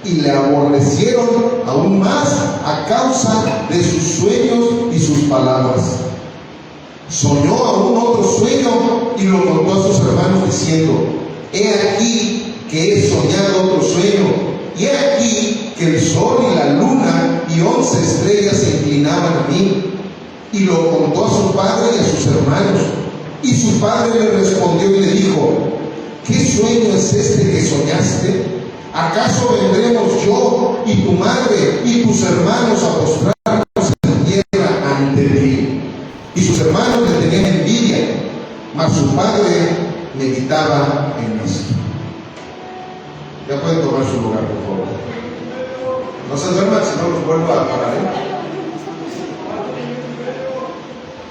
Y le aborrecieron aún más a causa de sus sueños y sus palabras. Soñó aún otro sueño y lo contó a sus hermanos diciendo: he aquí que he soñado otro sueño, y he aquí que el sol y la luna y 11 estrellas se inclinaban a mí. Y lo contó a su padre y a sus hermanos. Y su padre le respondió y le dijo: ¿qué sueño es este que soñaste? ¿Acaso vendremos yo y tu madre y tus hermanos a postrarnos en tierra ante ti? Y sus hermanos le tenían envidia, mas su padre meditaba en esto. Ya pueden tomar su lugar, por favor. No se duerman, si no los vuelvo a parar, ¿eh?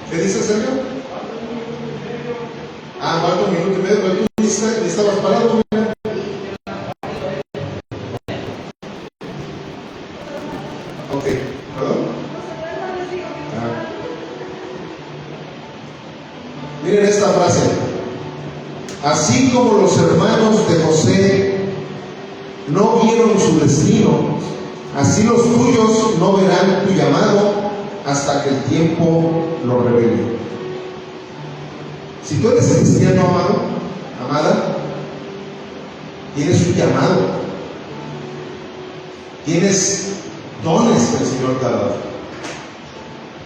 ¿Qué dice Sergio? Falta 1 minuto y medio, pero tú ni estabas parado. Ok, ¿perdón? Miren esta frase: así como los hermanos de José no vieron su destino, así los tuyos no verán tu llamado hasta que el tiempo lo revele. Si tú eres cristiano, amado, amada, tienes un llamado, tienes dones que el Señor te ha dado,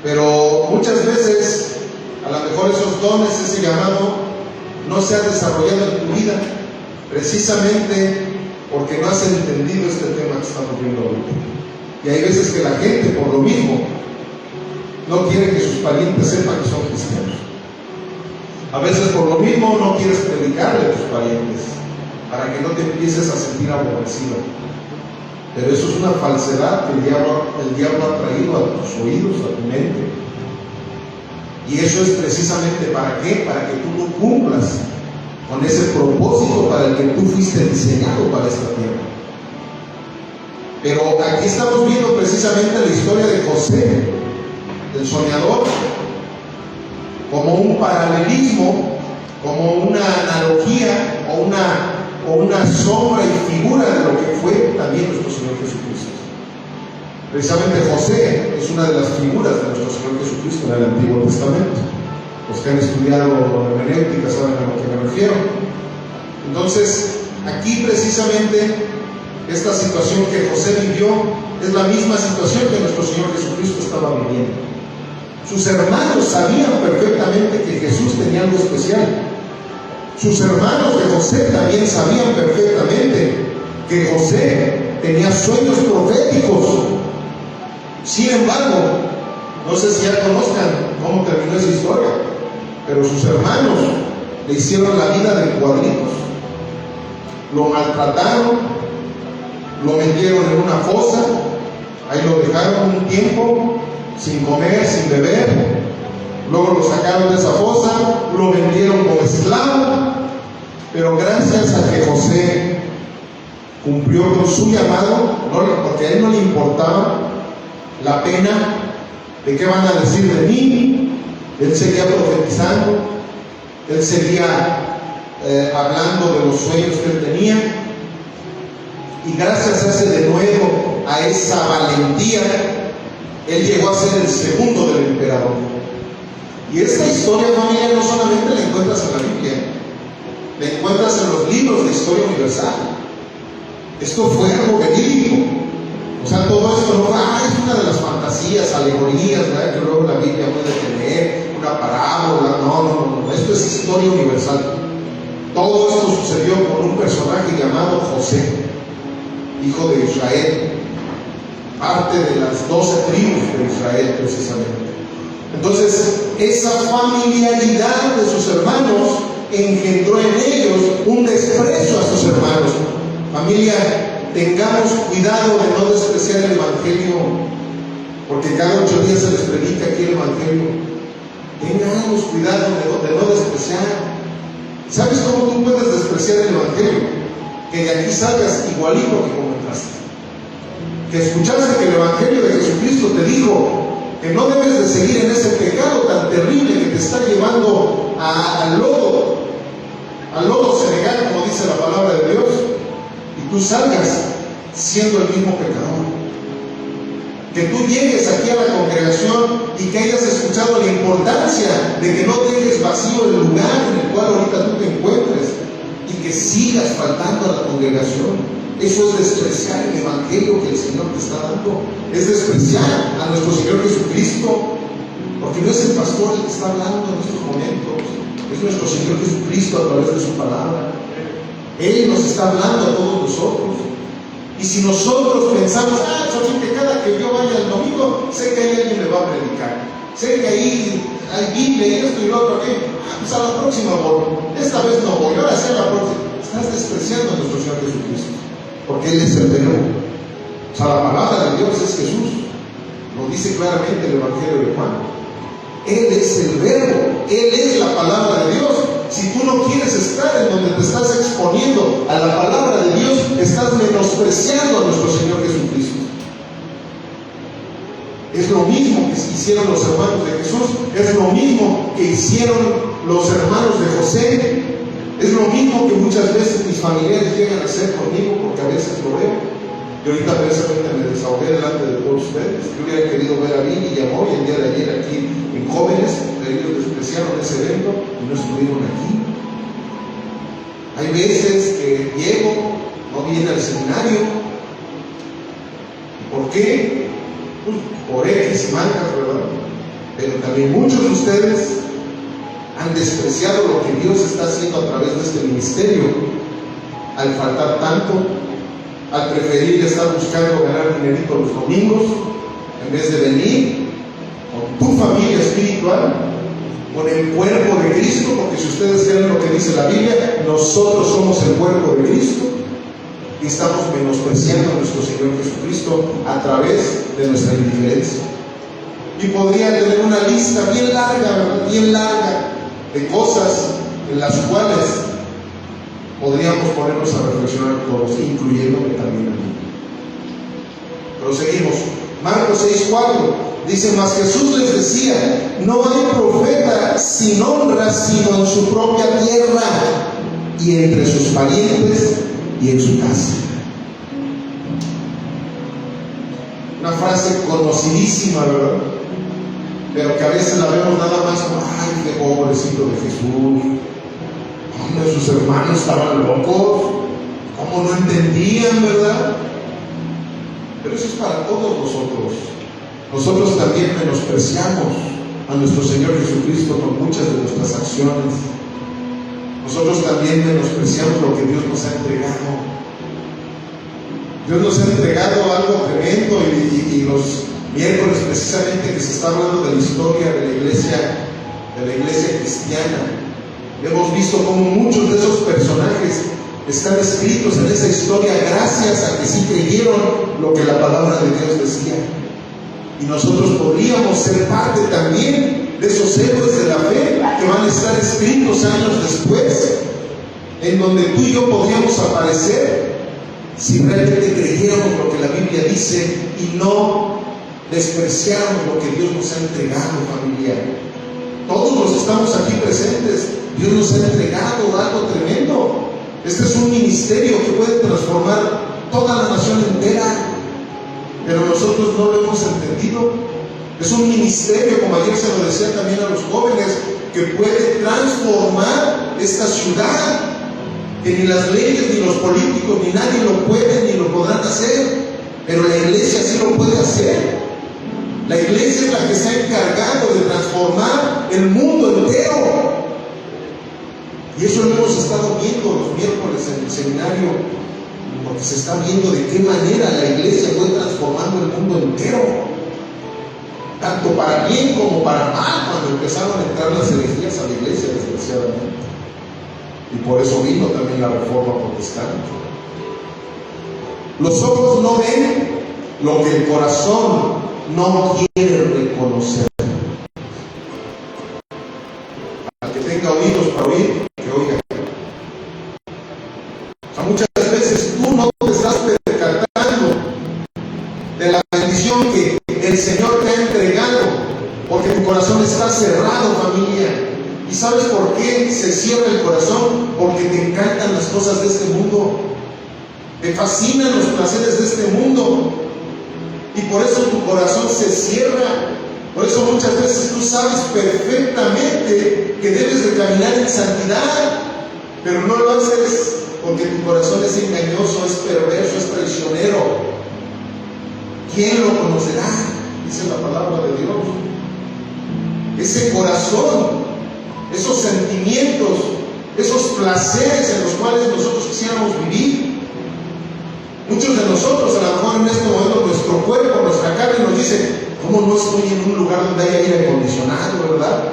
pero muchas veces a lo mejor esos dones, ese llamado no se ha desarrollado en tu vida, precisamente porque no has entendido este tema que estamos viendo ahorita. Y hay veces que la gente, por lo mismo, no quiere que sus parientes sepan que son cristianos. A veces por lo mismo no quieres predicarle a tus parientes, para que no te empieces a sentir aborrecido. Pero eso es una falsedad que el diablo ha traído a tus oídos, a tu mente. Y eso es precisamente ¿para qué? Para que tú no cumplas con ese propósito para el que tú fuiste diseñado para esta tierra. Pero aquí estamos viendo precisamente la historia de José, el soñador, como un paralelismo, como una analogía o una sombra y figura de lo que fue también nuestro Señor Jesucristo. Precisamente José es una de las figuras de nuestro Señor Jesucristo en el Antiguo Testamento. Los que han estudiado hermenéutica saben a lo que me refiero. Entonces, aquí precisamente esta situación que José vivió es la misma situación que nuestro Señor Jesucristo estaba viviendo. Sus hermanos sabían perfectamente que Jesús tenía algo especial. Sus hermanos de José también sabían perfectamente que José tenía sueños proféticos. Sin embargo, no sé si ya conozcan cómo terminó esa historia, pero sus hermanos le hicieron la vida de cuadritos. Lo maltrataron, lo metieron en una fosa, ahí lo dejaron un tiempo, sin comer, sin beber. Luego lo sacaron de esa fosa, lo vendieron como esclavo. Pero gracias a que José cumplió con su llamado, porque a él no le importaba la pena de qué van a decir de mí, él seguía profetizando, él seguía hablando de los sueños que él tenía. Y gracias a ese denuedo, a esa valentía, él llegó a ser el segundo del emperador. Y esta historia, familia, no solamente la encuentras en la Biblia, la encuentras en los libros de historia universal. Esto fue algo verídico. O sea, todo esto no es una de las fantasías, alegorías, ¿verdad?, que luego la Biblia puede tener, una parábola. No. Esto es historia universal. Todo esto sucedió con un personaje llamado José, hijo de Israel, parte de las 12 tribus de Israel precisamente. Entonces, esa familiaridad de sus hermanos engendró en ellos un desprecio a sus hermanos. Familia, tengamos cuidado de no despreciar el Evangelio, porque cada 8 días se les predica aquí el Evangelio. Tengamos cuidado de no despreciar. ¿Sabes cómo tú puedes despreciar el Evangelio? Que de aquí salgas igualito que como entraste. Que escuchaste que el Evangelio de Jesucristo te dijo que no debes de seguir en ese pecado tan terrible que te está llevando al lodo ceregal, como dice la palabra de Dios, y tú salgas siendo el mismo pecador. Que tú llegues aquí a la congregación y que hayas escuchado la importancia de que no dejes vacío el lugar en el cual ahorita tú te encuentres y que sigas faltando a la congregación. Eso es despreciar el Evangelio que el Señor te está dando. Es despreciar a nuestro Señor Jesucristo, porque no es el pastor el que está hablando en estos momentos, es nuestro Señor Jesucristo a través de su palabra. Él nos está hablando a todos nosotros. Y si nosotros pensamos, que cada que yo vaya el domingo, sé que ahí alguien me va a predicar, sé que ahí hay Biblia y esto y lo otro, pues a la próxima voy, esta vez no voy, ahora sí a la próxima. Estás despreciando a nuestro Señor Jesucristo, porque Él es el verbo. O sea, la palabra de Dios es Jesús, lo dice claramente el Evangelio de Juan. Él es el verbo, Él es la palabra de Dios. Si tú no quieres estar en donde te estás exponiendo a la palabra de Dios, estás menospreciando a nuestro Señor Jesucristo. Es lo mismo que hicieron los hermanos de Jesús, es lo mismo que hicieron los hermanos de José, es lo mismo que muchas veces mis familiares llegan a hacer conmigo, porque a veces lo veo. Y ahorita precisamente me desahogué delante de todos ustedes. Yo hubiera querido ver a Vini y a Moy el día de ayer aquí en Jóvenes, pero ellos despreciaron ese evento y no estuvieron aquí. Hay veces que Diego no viene al seminario. ¿Por qué? Pues por X y marcas, ¿verdad? Pero también muchos de ustedes han despreciado lo que Dios está haciendo a través de este ministerio al faltar tanto, al preferir estar buscando ganar dinerito los domingos en vez de venir con tu familia espiritual con el cuerpo de Cristo, porque si ustedes creen lo que dice la Biblia, nosotros somos el cuerpo de Cristo y estamos menospreciando a nuestro Señor Jesucristo a través de nuestra indiferencia. Y podría tener una lista bien larga, ¿verdad? Bien larga de cosas en las cuales podríamos ponernos a reflexionar todos, incluyéndome también a mí. Pero seguimos. Marcos 6:4 dice: mas Jesús les decía, no hay profeta sin honra sino en su propia tierra y entre sus parientes y en su casa. Una frase conocidísima, ¿verdad? Pero que a veces la vemos nada más como: ay, qué pobrecito de Jesús, hombre, sus hermanos estaban locos, ¿cómo no entendían, verdad? Pero eso es para todos nosotros. Nosotros también menospreciamos a nuestro Señor Jesucristo con muchas de nuestras acciones. Nosotros también menospreciamos lo que Dios nos ha entregado. Dios nos ha entregado algo tremendo, y los miércoles precisamente que se está hablando de la historia de la iglesia cristiana, hemos visto cómo muchos de esos personajes están escritos en esa historia gracias a que sí creyeron lo que la palabra de Dios decía. Y nosotros podríamos ser parte también de esos héroes de la fe que van a estar escritos años después, en donde tú y yo podríamos aparecer si realmente creyéramos lo que la Biblia dice y no despreciáramos lo que Dios nos ha entregado, familia. Todos los que estamos aquí presentes, Dios nos ha entregado algo tremendo. Este es un ministerio que puede transformar toda la nación entera, pero nosotros no lo hemos entendido. Es un ministerio, como ayer se lo decía también a los jóvenes, que puede transformar esta ciudad, que ni las leyes, ni los políticos, ni nadie lo pueden ni lo podrán hacer, pero la iglesia sí lo puede hacer. La iglesia es la que se ha encargado de transformar el mundo entero. Y eso lo hemos estado viendo los miércoles en el seminario, porque se está viendo de qué manera la iglesia fue transformando el mundo entero, tanto para bien como para mal, cuando empezaron a entrar las herejías a la iglesia, desgraciadamente. Y por eso vino también la reforma protestante. Los ojos no ven lo que el corazón no quiere reconocer. Al que tenga oídos para oír, que oiga. O sea, muchas veces tú no te estás percatando de la bendición que el Señor te ha entregado, porque tu corazón está cerrado, familia. ¿Y sabes por qué se cierra el corazón? Porque te encantan las cosas de este mundo, te fascinan los placeres de este mundo, y por eso tu corazón se cierra. Por eso muchas veces tú sabes perfectamente que debes de caminar en santidad, pero no lo haces porque tu corazón es engañoso, es perverso, es traicionero. ¿Quién lo conocerá? Dice la palabra de Dios. Ese corazón, esos sentimientos, esos placeres en los cuales nosotros quisiéramos vivir. Muchos de nosotros, a lo mejor en este momento, nuestro cuerpo, nuestra carne nos dice: ¿cómo no estoy en un lugar donde haya aire acondicionado, verdad?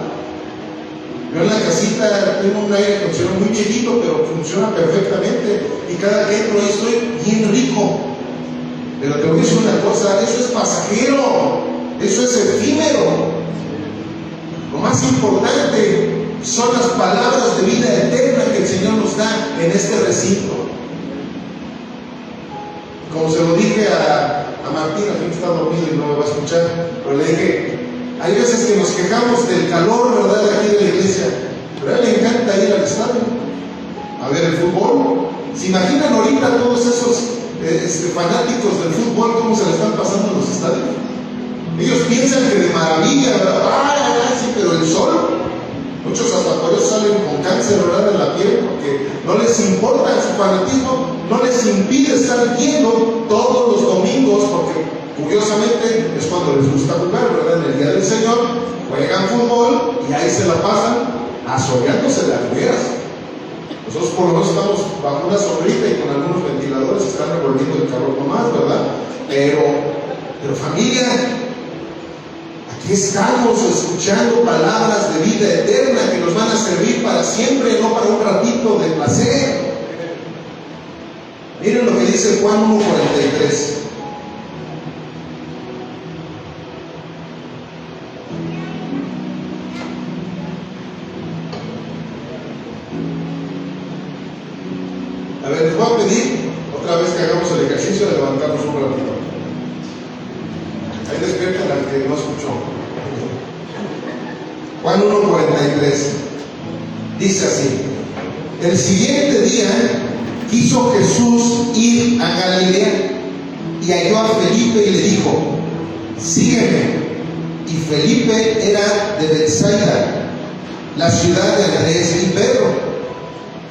Yo en la casita tengo un aire acondicionado muy viejito, pero funciona perfectamente, y cada que entro ahí estoy bien rico. Pero te voy a decir una cosa: eso es pasajero, eso es efímero. Lo más importante son las palabras de vida eterna que el Señor nos da en este recinto. Como se lo dije a Martín, que está dormido y no me va a escuchar, pero le dije: hay veces que nos quejamos del calor, ¿verdad?, de aquí de la iglesia, pero a él le encanta ir al estadio a ver el fútbol. ¿Se imaginan ahorita todos esos fanáticos del fútbol cómo se le están pasando en los estadios? Ellos piensan que de maravilla, ¿verdad? ¡Ah, sí! Pero el sol, muchos hasta por eso salen con cáncer, ¿verdad?, en la piel, porque no les importa su fanatismo, no les impide estar viendo todos los domingos, porque curiosamente es cuando les gusta jugar, ¿verdad? En el día del Señor juegan fútbol y ahí se la pasan asoleándose las hogueras. Nosotros por lo menos estamos bajo una sombrita y con algunos ventiladores están revolviendo el calor nomás, ¿verdad? Pero familia, Aquí estamos escuchando palabras de vida eterna que nos van a servir para siempre, no para un ratito de placer. Miren lo que dice Juan 1:43. A ver, les voy a pedir otra vez que hagamos el ejercicio de levantarnos un ratito. Ahí despierta la que no escuchó. Juan 1:43 dice así: el siguiente día quiso Jesús ir a Galilea y halló a Felipe y le dijo: sígueme. Y Felipe era de Betsaida, la ciudad de Andrés y Pedro.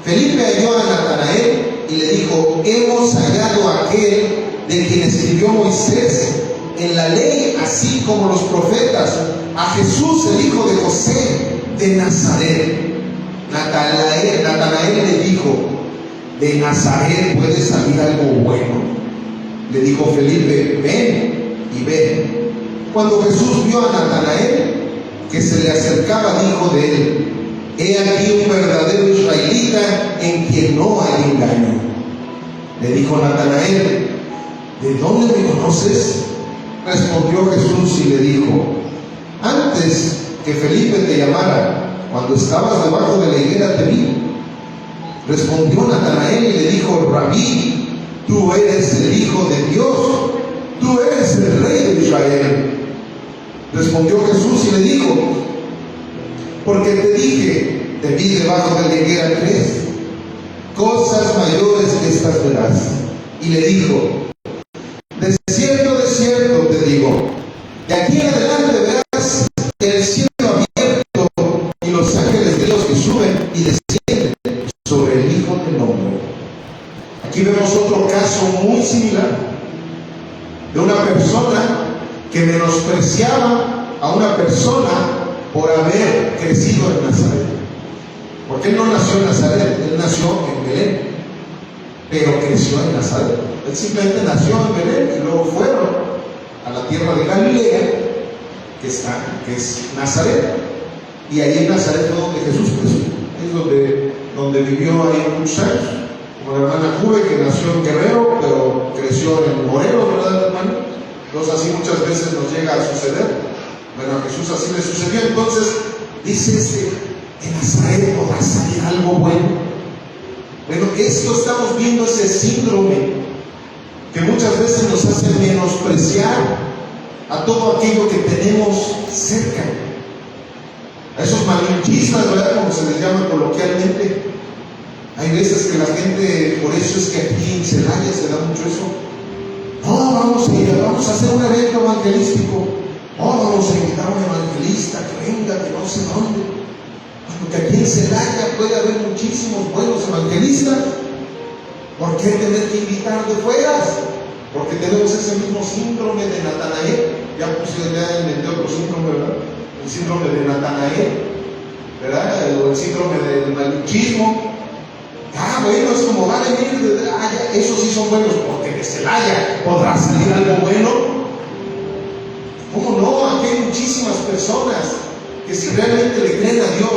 Felipe halló a Natanael y le dijo: hemos hallado a aquel de quien escribió Moisés en la ley, así como los profetas, a Jesús, el hijo de José de Nazaret. Natanael le dijo: de Nazaret puede salir algo bueno. Le dijo Felipe: ven y ve. Cuando Jesús vio a Natanael que se le acercaba, dijo de él: he aquí un verdadero israelita en quien no hay engaño. Le dijo Natanael: ¿de dónde me conoces? Respondió Jesús y le dijo: antes que Felipe te llamara, cuando estabas debajo de la higuera te vi. Respondió Natanael y le dijo: Rabí, tú eres el Hijo de Dios, tú eres el Rey de Israel. Respondió Jesús y le dijo: porque te dije, te vi debajo de la higuera, ¿crees? Cosas mayores que estas verás. Y le dijo: de cierto te digo, de aquí en adelante verás el cielo abierto y los ángeles de Dios que suben y descienden sobre el Hijo del Hombre. Aquí vemos otro caso muy similar de una persona que menospreciaba a una persona por haber crecido en Nazaret. Porque él no nació en Nazaret, él nació en Belén, pero creció en Nazaret. Él simplemente nació en Belén y luego fueron a la tierra de Galilea, que es Nazaret, y ahí en Nazaret fue donde Jesús creció. Es donde vivió ahí muchos años, como la hermana Juve, que nació en Guerrero, pero creció en Morelos, ¿verdad, hermano? Entonces así muchas veces nos llega a suceder. Bueno, a Jesús así le sucedió. Entonces dice: en Nazaret podrá salir algo bueno. Bueno, esto estamos viendo, ese síndrome que muchas veces nos hace menospreciar a todo aquello que tenemos cerca. A esos malinchistas, ¿verdad?, como se les llama coloquialmente. Hay veces que la gente, por eso es que aquí en Celaya se da mucho eso. No, vamos a hacer un evento evangelístico. Vamos a invitar a un evangelista que venga de no sé dónde. Porque aquí en Celaya puede haber muchísimos buenos evangelistas. ¿Por qué tener que invitar de fuera? Porque tenemos ese mismo síndrome de Natanael. Ya inventé otro síndrome, ¿verdad? El síndrome de Natanael, ¿verdad? O el síndrome del malinchismo. Bueno, es como va a venir, esos sí son buenos, porque de Celaya podrá salir algo bueno. ¿Cómo no? Aquí hay muchísimas personas que, si realmente le creen a Dios,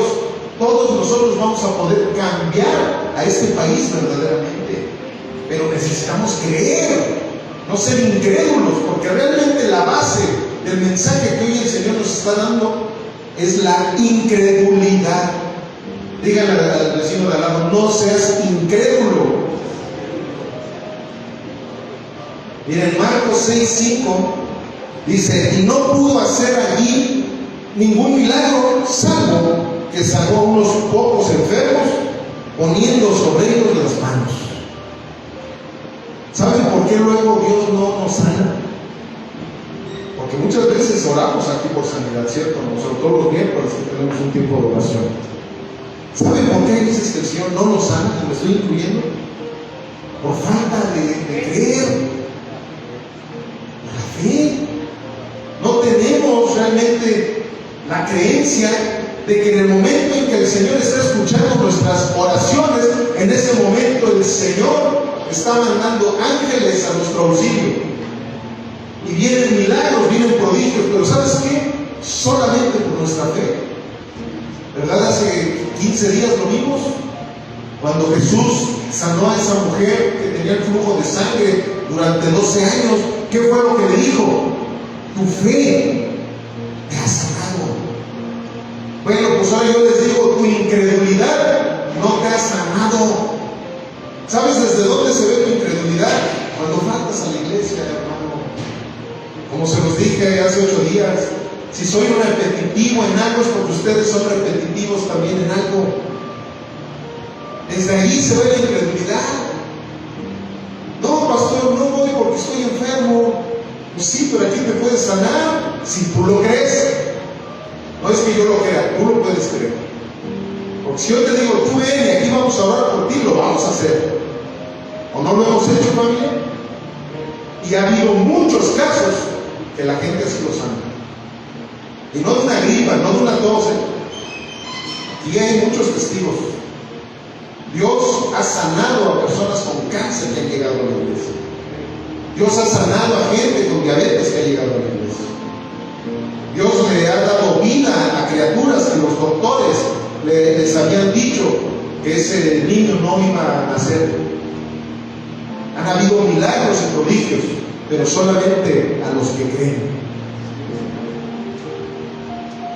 todos nosotros vamos a poder cambiar a este país verdaderamente. Pero necesitamos creer, no ser incrédulos, porque realmente la base del mensaje que hoy el Señor nos está dando es la incredulidad. Díganle al vecino de al lado: no seas incrédulo. Miren, Marcos 6:5 dice: y no pudo hacer allí ningún milagro, salvo que sanó a unos pocos enfermos, poniendo sobre ellos las manos. ¿Saben por qué luego Dios no nos sana? Porque muchas veces oramos aquí por sanidad, ¿cierto? Sobre todo los miércoles que tenemos un tiempo de oración. ¿Saben por qué dices que el Señor no nos sana? Y me estoy incluyendo. Por falta de creer. La fe. No tenemos realmente la creencia de que en el momento en que el Señor está escuchando nuestras oraciones, en ese momento el Señor está mandando ángeles a nuestro auxilio. Y vienen milagros, vienen prodigios. Pero ¿sabes qué? solamente por nuestra fe. ¿Verdad? Hace 15 días lo vimos, cuando Jesús sanó a esa mujer que tenía el flujo de sangre durante 12 años. ¿Qué fue lo que le dijo? Tu fe te ha sanado. Bueno, pues ahora yo les digo, tu incredulidad no te ha sanado. ¿Sabes desde dónde se ve tu incredulidad? Cuando faltas a la iglesia, hermano. Como se los dije hace 8 días, si soy repetitivo en algo es porque ustedes son repetitivos también en algo. Desde ahí se ve la incredulidad. No, pastor, no voy porque estoy enfermo. Pues sí, pero aquí te puedes sanar si tú lo crees. No es que yo lo crea, tú lo puedes creer. Porque si yo te digo, tú ven y aquí vamos a orar por ti, lo vamos a hacer. ¿O no lo hemos hecho, familia? Y ha habido muchos casos que la gente así lo sana. Y no de una gripa, no de una tos. Aquí hay muchos testigos. Dios ha sanado a personas con cáncer que han llegado a la iglesia. Dios ha sanado a gente con diabetes que ha llegado a la iglesia. Dios le ha dado vida a criaturas que los doctores les habían dicho que ese niño no iba a nacer. Han habido milagros y prodigios, pero solamente a los que creen.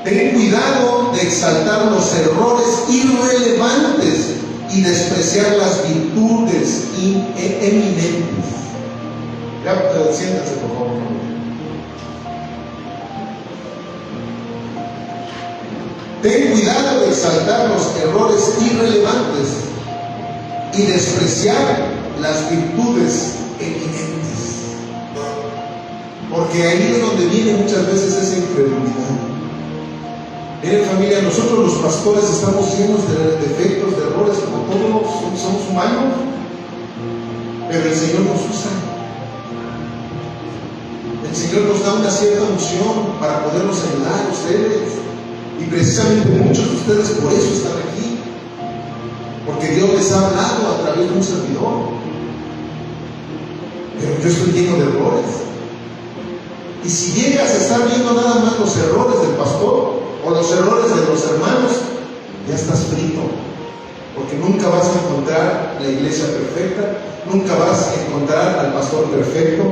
Ten cuidado de exaltar los errores irrelevantes y despreciar las virtudes eminentes. Ya, siéntense por favor. Ten cuidado de exaltar los errores irrelevantes y despreciar las virtudes eminentes. Porque ahí es donde viene muchas veces esa incredulidad. Miren, familia, nosotros los pastores estamos llenos de defectos, de errores, como todos somos humanos, pero el Señor nos usa. El Señor nos da una cierta unción para podernos ayudar a ustedes. Y precisamente muchos de ustedes por eso están aquí. Porque Dios les ha hablado a través de un servidor. Pero yo estoy lleno de errores. Y si llegas a estar viendo nada más los errores del pastor o los errores de los hermanos, ya estás frito. Porque nunca vas a encontrar la iglesia perfecta, nunca vas a encontrar al pastor perfecto,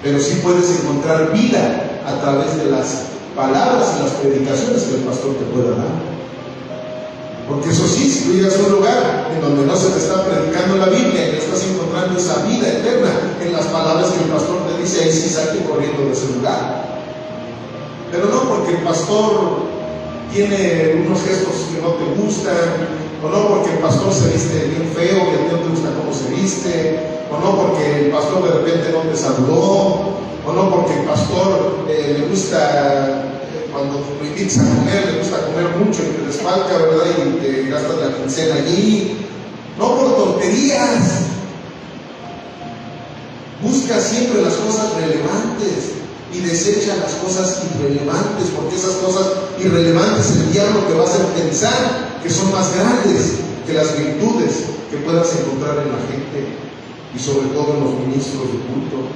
pero sí puedes encontrar vida a través de las palabras y las predicaciones que el pastor te pueda dar. Porque eso sí, si tú llegas a un lugar en donde no se te está predicando la Biblia y no estás encontrando esa vida eterna en las palabras que el pastor te dice, ahí sí salte corriendo de ese lugar. Pero no porque el pastor tiene unos gestos que no te gustan, o no porque el pastor se viste bien feo y a ti no te gusta cómo se viste, o no porque el pastor de repente no te saludó, o no porque el pastor le gusta, cuando lo invitas a comer, le gusta comer mucho y te desfalca, ¿verdad? Y te gastas la quincena allí. No por tonterías. Busca siempre las cosas relevantes y desecha las cosas irrelevantes, porque esas cosas irrelevantes el diablo te va a hacer pensar que son más grandes que las virtudes que puedas encontrar en la gente y sobre todo en los ministros de culto.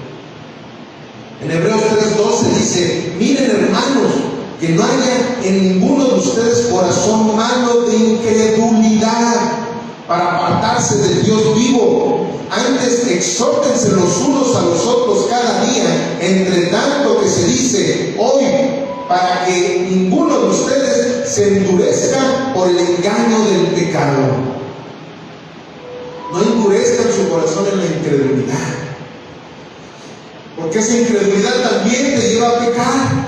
En Hebreos 3:12 dice: miren, hermanos, que no haya en ninguno de ustedes corazón malo de incredulidad para apartarse del Dios vivo. Antes exhórtense los unos a los otros cada día, entre tanto que se dice hoy, para que ninguno de ustedes se endurezca por el engaño del pecado. No endurezcan su corazón en la incredulidad, porque esa incredulidad también te lleva a pecar.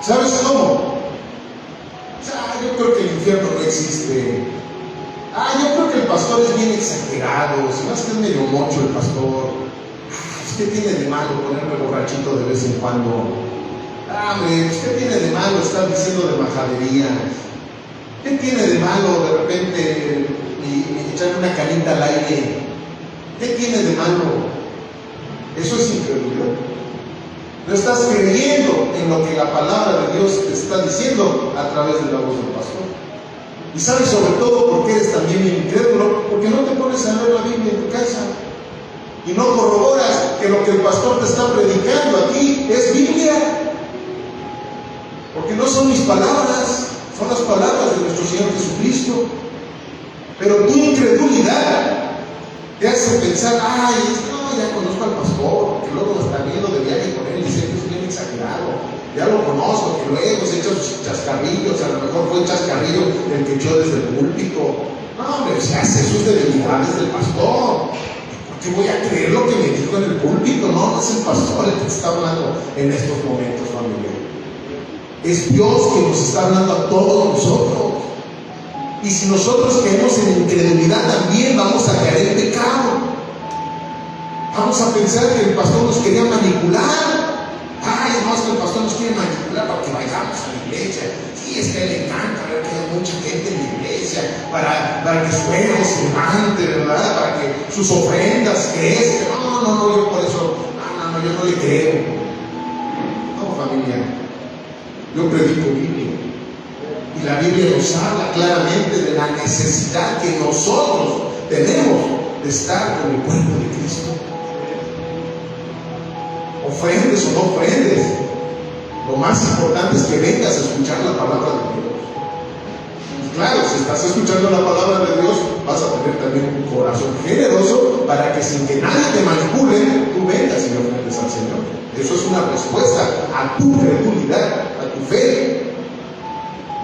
¿Sabes cómo? Yo creo que el infierno no existe. Yo creo que el pastor es bien exagerado. Si más que es medio mocho el pastor. ¿Qué tiene de malo ponerme borrachito de vez en cuando? Hombre, ¿qué tiene de malo estar diciendo de majaderías? ¿Qué tiene de malo de repente echar una canita al aire? ¿Qué tiene de malo? Eso es incredulidad. No estás creyendo en lo que la palabra de Dios te está diciendo a través de la voz del pastor. Y sabes sobre todo por qué eres también incrédulo, porque no te pones a leer la Biblia en tu casa y no corroboras que lo que el pastor te está predicando aquí es Biblia. Porque no son mis palabras, son las palabras de nuestro Señor Jesucristo. Pero tu incredulidad te hace pensar, ay, no, ya conozco al pastor, porque luego está viendo de viaje con él y dice que es bien exagerado. Ya lo conozco, que luego se echa sus chascarrillos, a lo mejor fue el chascarrillo el que echó desde el púlpito. No, hombre, se hace sus debilidades del pastor. ¿Por qué voy a creer lo que me dijo en el púlpito? No, no es el pastor el que está hablando en estos momentos, familia. Es Dios que nos está hablando a todos nosotros. Y si nosotros caemos en incredulidad, también vamos a caer en pecado. Vamos a pensar que el pastor nos quería manipular. Ay, no, es que el pastor nos quiere manipular para que vayamos a la iglesia. Sí, es que a él le encanta ver que hay mucha gente en la iglesia, para que su ego se levante, ¿verdad? Para que sus ofrendas crezcan. No, yo por eso, yo no le creo. No, familia, yo predico Biblia. Y la Biblia nos habla claramente de la necesidad que nosotros tenemos de estar con el cuerpo de Cristo. Ofrendes o no ofrendes, lo más importante es que vengas a escuchar la palabra de Dios. Y claro, si estás escuchando la palabra de Dios, vas a tener también un corazón generoso para que sin que nadie te manipule, tú vengas y ofrendes al Señor. Eso es una respuesta a tu credulidad, a tu fe,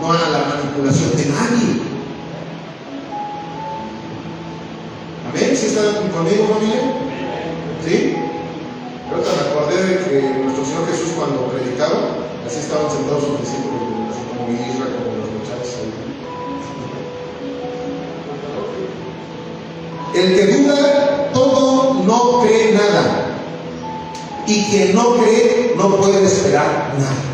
no a la manipulación de nadie. ¿Amén? ¿Sí están conmigo, familia? ¿Sí? Yo me acordé de que nuestro Señor Jesús, cuando predicaba, así estaban sentados sus discípulos, así como Isra, como los muchachos ahí. El que duda todo no cree nada, y quien no cree no puede esperar nada.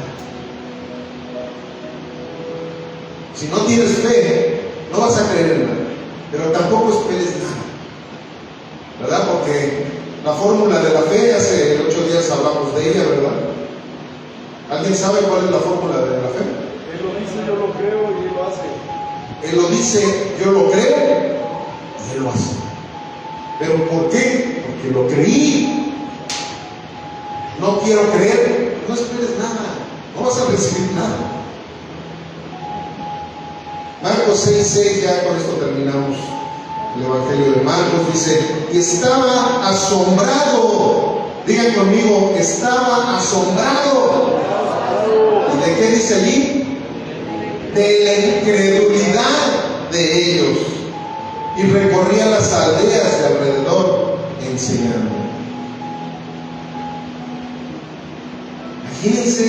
Si no tienes fe, no vas a creer en nada, pero tampoco esperes nada, ¿verdad? Porque la fórmula de la fe, hace 8 días hablamos de ella, ¿verdad? ¿Alguien sabe cuál es la fórmula de la fe? Él lo dice, yo lo creo y Él lo hace. Él lo dice, yo lo creo y Él lo hace. ¿Pero por qué? Porque lo creí. No quiero creer, no esperes nada, no vas a recibir nada. Marcos 6:6, ya con esto terminamos. El Evangelio de Marcos dice: y estaba asombrado. Digan conmigo, estaba asombrado. ¿Y de qué dice allí? De la incredulidad de ellos. Y recorría las aldeas de alrededor enseñando. Imagínense,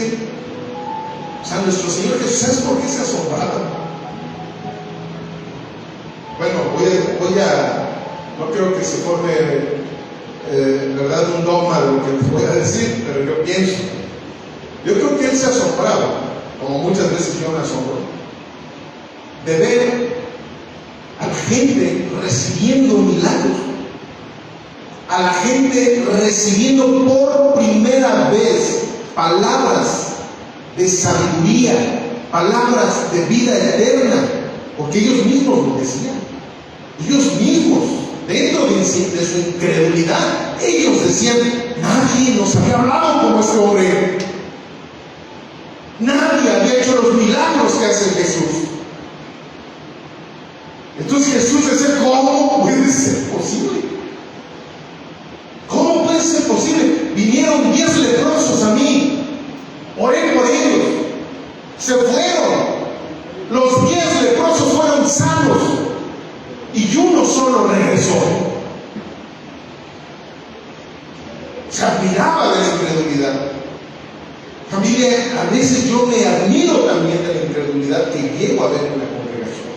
o sea, nuestro Señor Jesús, ¿sabes por qué se asombraba? Bueno, no creo que se forme, verdad, un dogma de lo que les voy a decir, pero yo pienso. Yo creo que Él se asombraba, como muchas veces yo me asombro, de ver a la gente recibiendo milagros, a la gente recibiendo por primera vez palabras de sabiduría, palabras de vida eterna, porque ellos mismos lo decían. Ellos mismos, dentro de su incredulidad, ellos decían: nadie nos había hablado como este hombre, nadie había hecho los milagros que hace Jesús. Entonces Jesús decía: ¿cómo puede ser posible? ¿Cómo puede ser posible? Vinieron 10 leprosos a mí, oré por ellos, se fueron, los 10 leprosos fueron sanos y uno solo regresó. Se admiraba de la incredulidad. Familia, a veces yo me admiro también de la incredulidad que llego a ver en la congregación,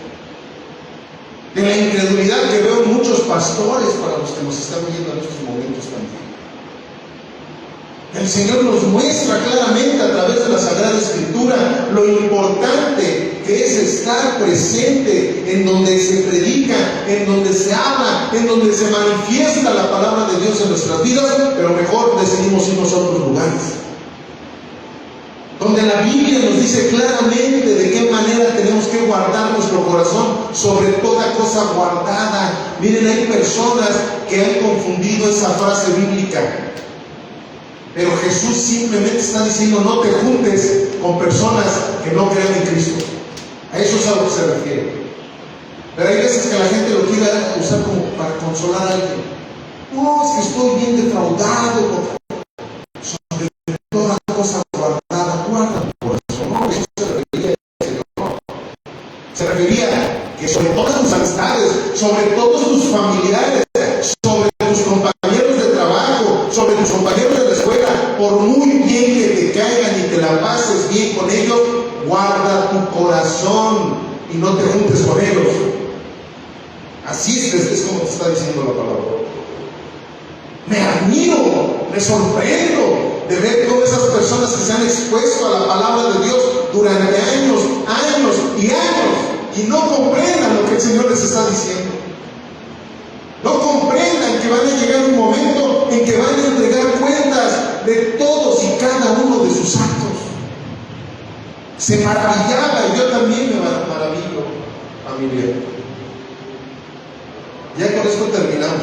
de la incredulidad que veo en muchos pastores, para los que nos están viendo en estos momentos también. El Señor nos muestra claramente a través de la Sagrada Escritura lo importante que es estar presente en donde se predica, en donde se habla, en donde se manifiesta la palabra de Dios en nuestras vidas, pero mejor decidimos irnos a otros lugares, donde la Biblia nos dice claramente de qué manera tenemos que guardar nuestro corazón sobre toda cosa guardada. Miren, hay personas que han confundido esa frase bíblica. Pero Jesús simplemente está diciendo: no te juntes con personas que no crean en Cristo. A eso es a lo que se refiere. Pero hay veces que la gente lo quiere usar como para consolar a alguien. No, es que estoy bien defraudado, sobre toda cosa guardada, guarda tu corazón. No, eso se refería al Señor. Se refería que sobre todas tus amistades, sobre todos tus familiares, sobre tus compañeros de trabajo, sobre tus compañeros de la escuela, por muy bien que te caigan y te la pases bien con ellos, guarda tu corazón y no te juntes con ellos. Así es como te está diciendo la palabra. Me admiro, me sorprendo de ver todas esas personas que se han expuesto a la palabra de Dios durante años y no comprendan lo que el Señor les está diciendo. No comprendan que van a llegar un momento en que van a entregar cuentas de todos y cada uno de sus actos. Se maravillaba, y yo también me maravillo, familia. Ya con esto terminamos.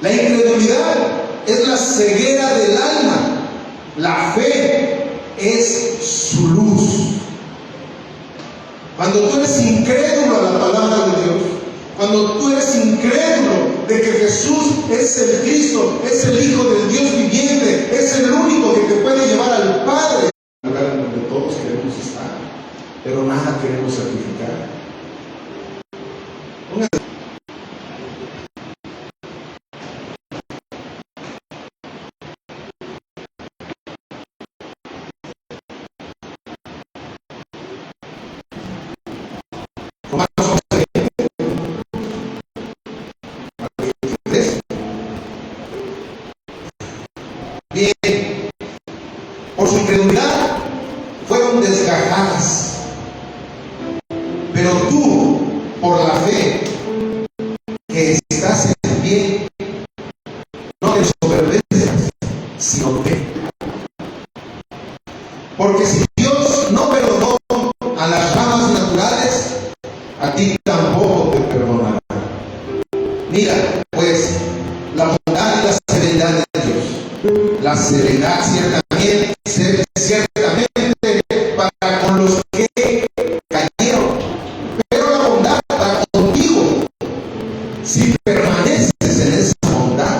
La incredulidad es la ceguera del alma. La fe es su luz. Cuando tú eres incrédulo a la palabra de Dios, cuando tú eres incrédulo de que Jesús es el Cristo, es el Hijo del Dios viviente, es el único que te puede llevar al Padre, lugar en donde todos queremos estar, pero nada queremos sacrificar. Bien, por su incredulidad fueron desgajadas, pero tú, por la fe que estás en pie, no te soberbezcas, sino fe. Porque si Dios no perdonó a las ramas naturales, a ti tampoco te perdonará. Mira, pues, la bondad y la severidad de Dios. La severidad ciertamente para con los que cayeron, pero la bondad para contigo, si permaneces en esa bondad,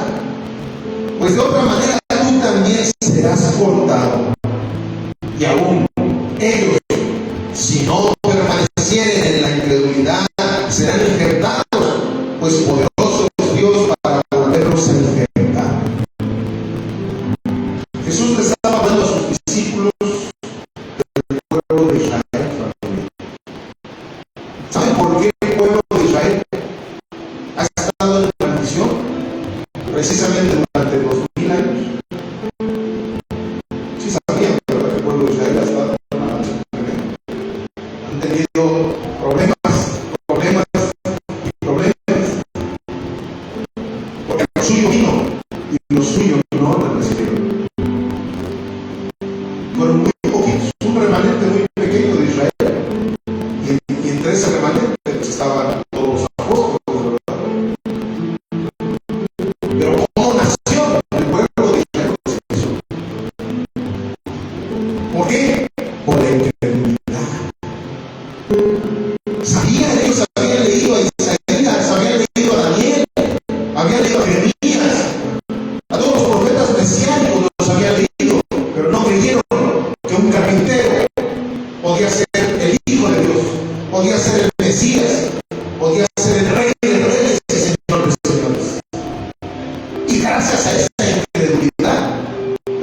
pues de otra manera tú también serás cortado. Y aún ellos, si no permanecieren en la incredulidad, serán injertados, pues poderoso es Dios para volverlos a injertar. Jesús le estaba hablando a sus discípulos del pueblo de Israel. ¿Saben por qué el pueblo de Israel ha estado en maldición? Precisamente durante 2000 años. Sí sabían, ¿verdad?, que el pueblo de Israel ha estado en maldición. Han tenido problemas. Porque lo suyo vino y lo suyo no lo recibieron. Fueron muy poquitos, un remanente muy pequeño de Israel, y entre ese remanente pues estaban todos los apóstoles, ¿verdad? Pero como nación, el pueblo de Israel se hizo. ¿Por qué? Por la incredulidad. Ellos habían leído a Isaías, habían leído a Daniel, habían leído a Jeremías, a todos los profetas mesiánicos los habían leído, pero no creyeron que un carpintero podía ser el Hijo de Dios, podía ser el Mesías, podía ser el Rey de Reyes y Señor de Señores. Y gracias a esa incredulidad,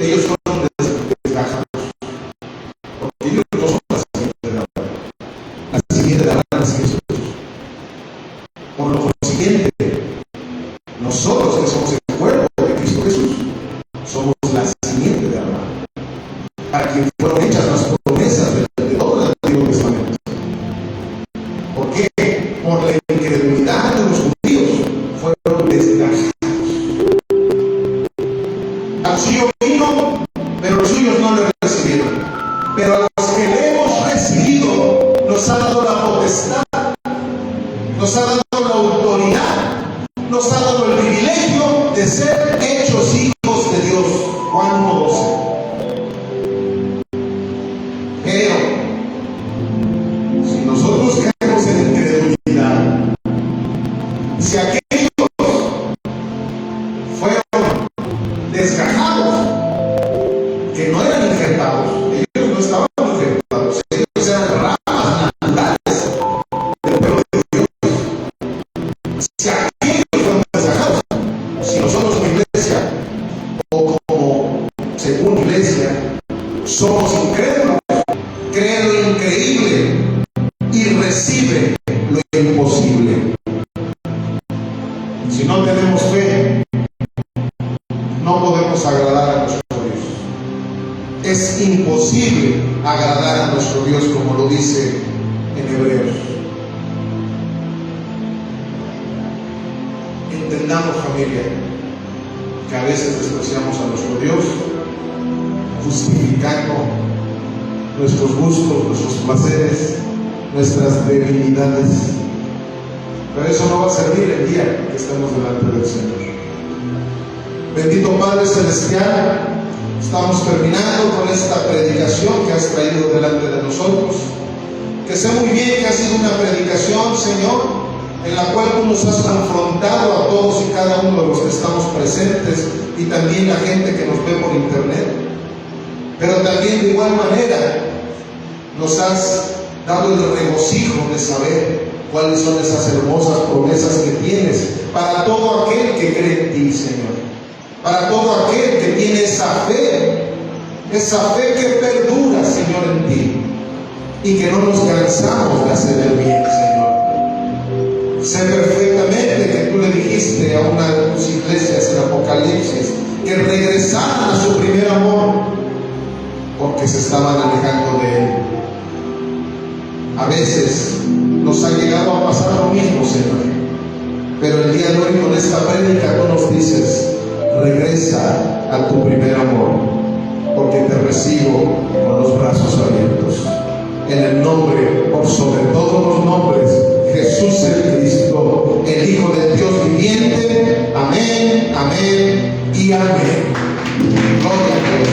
ellos fueron desgajados. Porque ellos no son la simiente de Abraham. La simiente de Abraham es Jesús. Por lo consiguiente, nosotros que somos el cuerpo de Cristo Jesús, somos la simiente de Abraham, para quien fueron hechas las promesas de todo el Antiguo Testamento. ¿Por qué? Por la incredulidad de los judíos fueron desgajados. Al suyo vino, pero los suyos no le recibieron. Pero a los que le hemos recibido, nos ha dado la potestad, nos ha dado la autoridad, nos ha dado el privilegio de ser hechos hijos de Dios. injertados, que no eran injertados, ellos no estaban injertados, ellos eran ramas naturales del pueblo de Dios. Si aquellos fueron mensajeros, si nosotros como iglesia, o como según iglesia, somos incrédulos, creen lo increíble y reciben lo imposible. Si no tenemos fe, no podemos agradar a nuestro Dios. Es imposible agradar a nuestro Dios, como lo dice en Hebreos. Entendamos, familia, que a veces despreciamos a nuestro Dios, justificando nuestros gustos, nuestros placeres, nuestras debilidades. Pero eso no va a servir el día que estemos delante del Señor. Bendito Padre Celestial, estamos terminando con esta predicación que has traído delante de nosotros. Que sé muy bien que ha sido una predicación, Señor, en la cual tú nos has confrontado a todos y cada uno de los que estamos presentes y también la gente que nos ve por internet. Pero también de igual manera nos has dado el regocijo de saber cuáles son esas hermosas promesas que tienes para todo aquel que cree en ti, Señor. Para todo aquel que tiene esa fe que perdura, Señor, en ti, y que no nos cansamos de hacer el bien, Señor. Sé perfectamente que tú le dijiste a una de tus iglesias en Apocalipsis que regresaran a su primer amor, porque se estaban alejando de él. A veces nos ha llegado a pasar lo mismo, Señor, pero el día de hoy con esta prédica tú nos dices: regresa a tu primer amor, porque te recibo con los brazos abiertos. En el nombre, por sobre todos los nombres, Jesús el Cristo, el Hijo del Dios viviente. Amén, amén y amén. Gloria a Dios.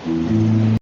Amén.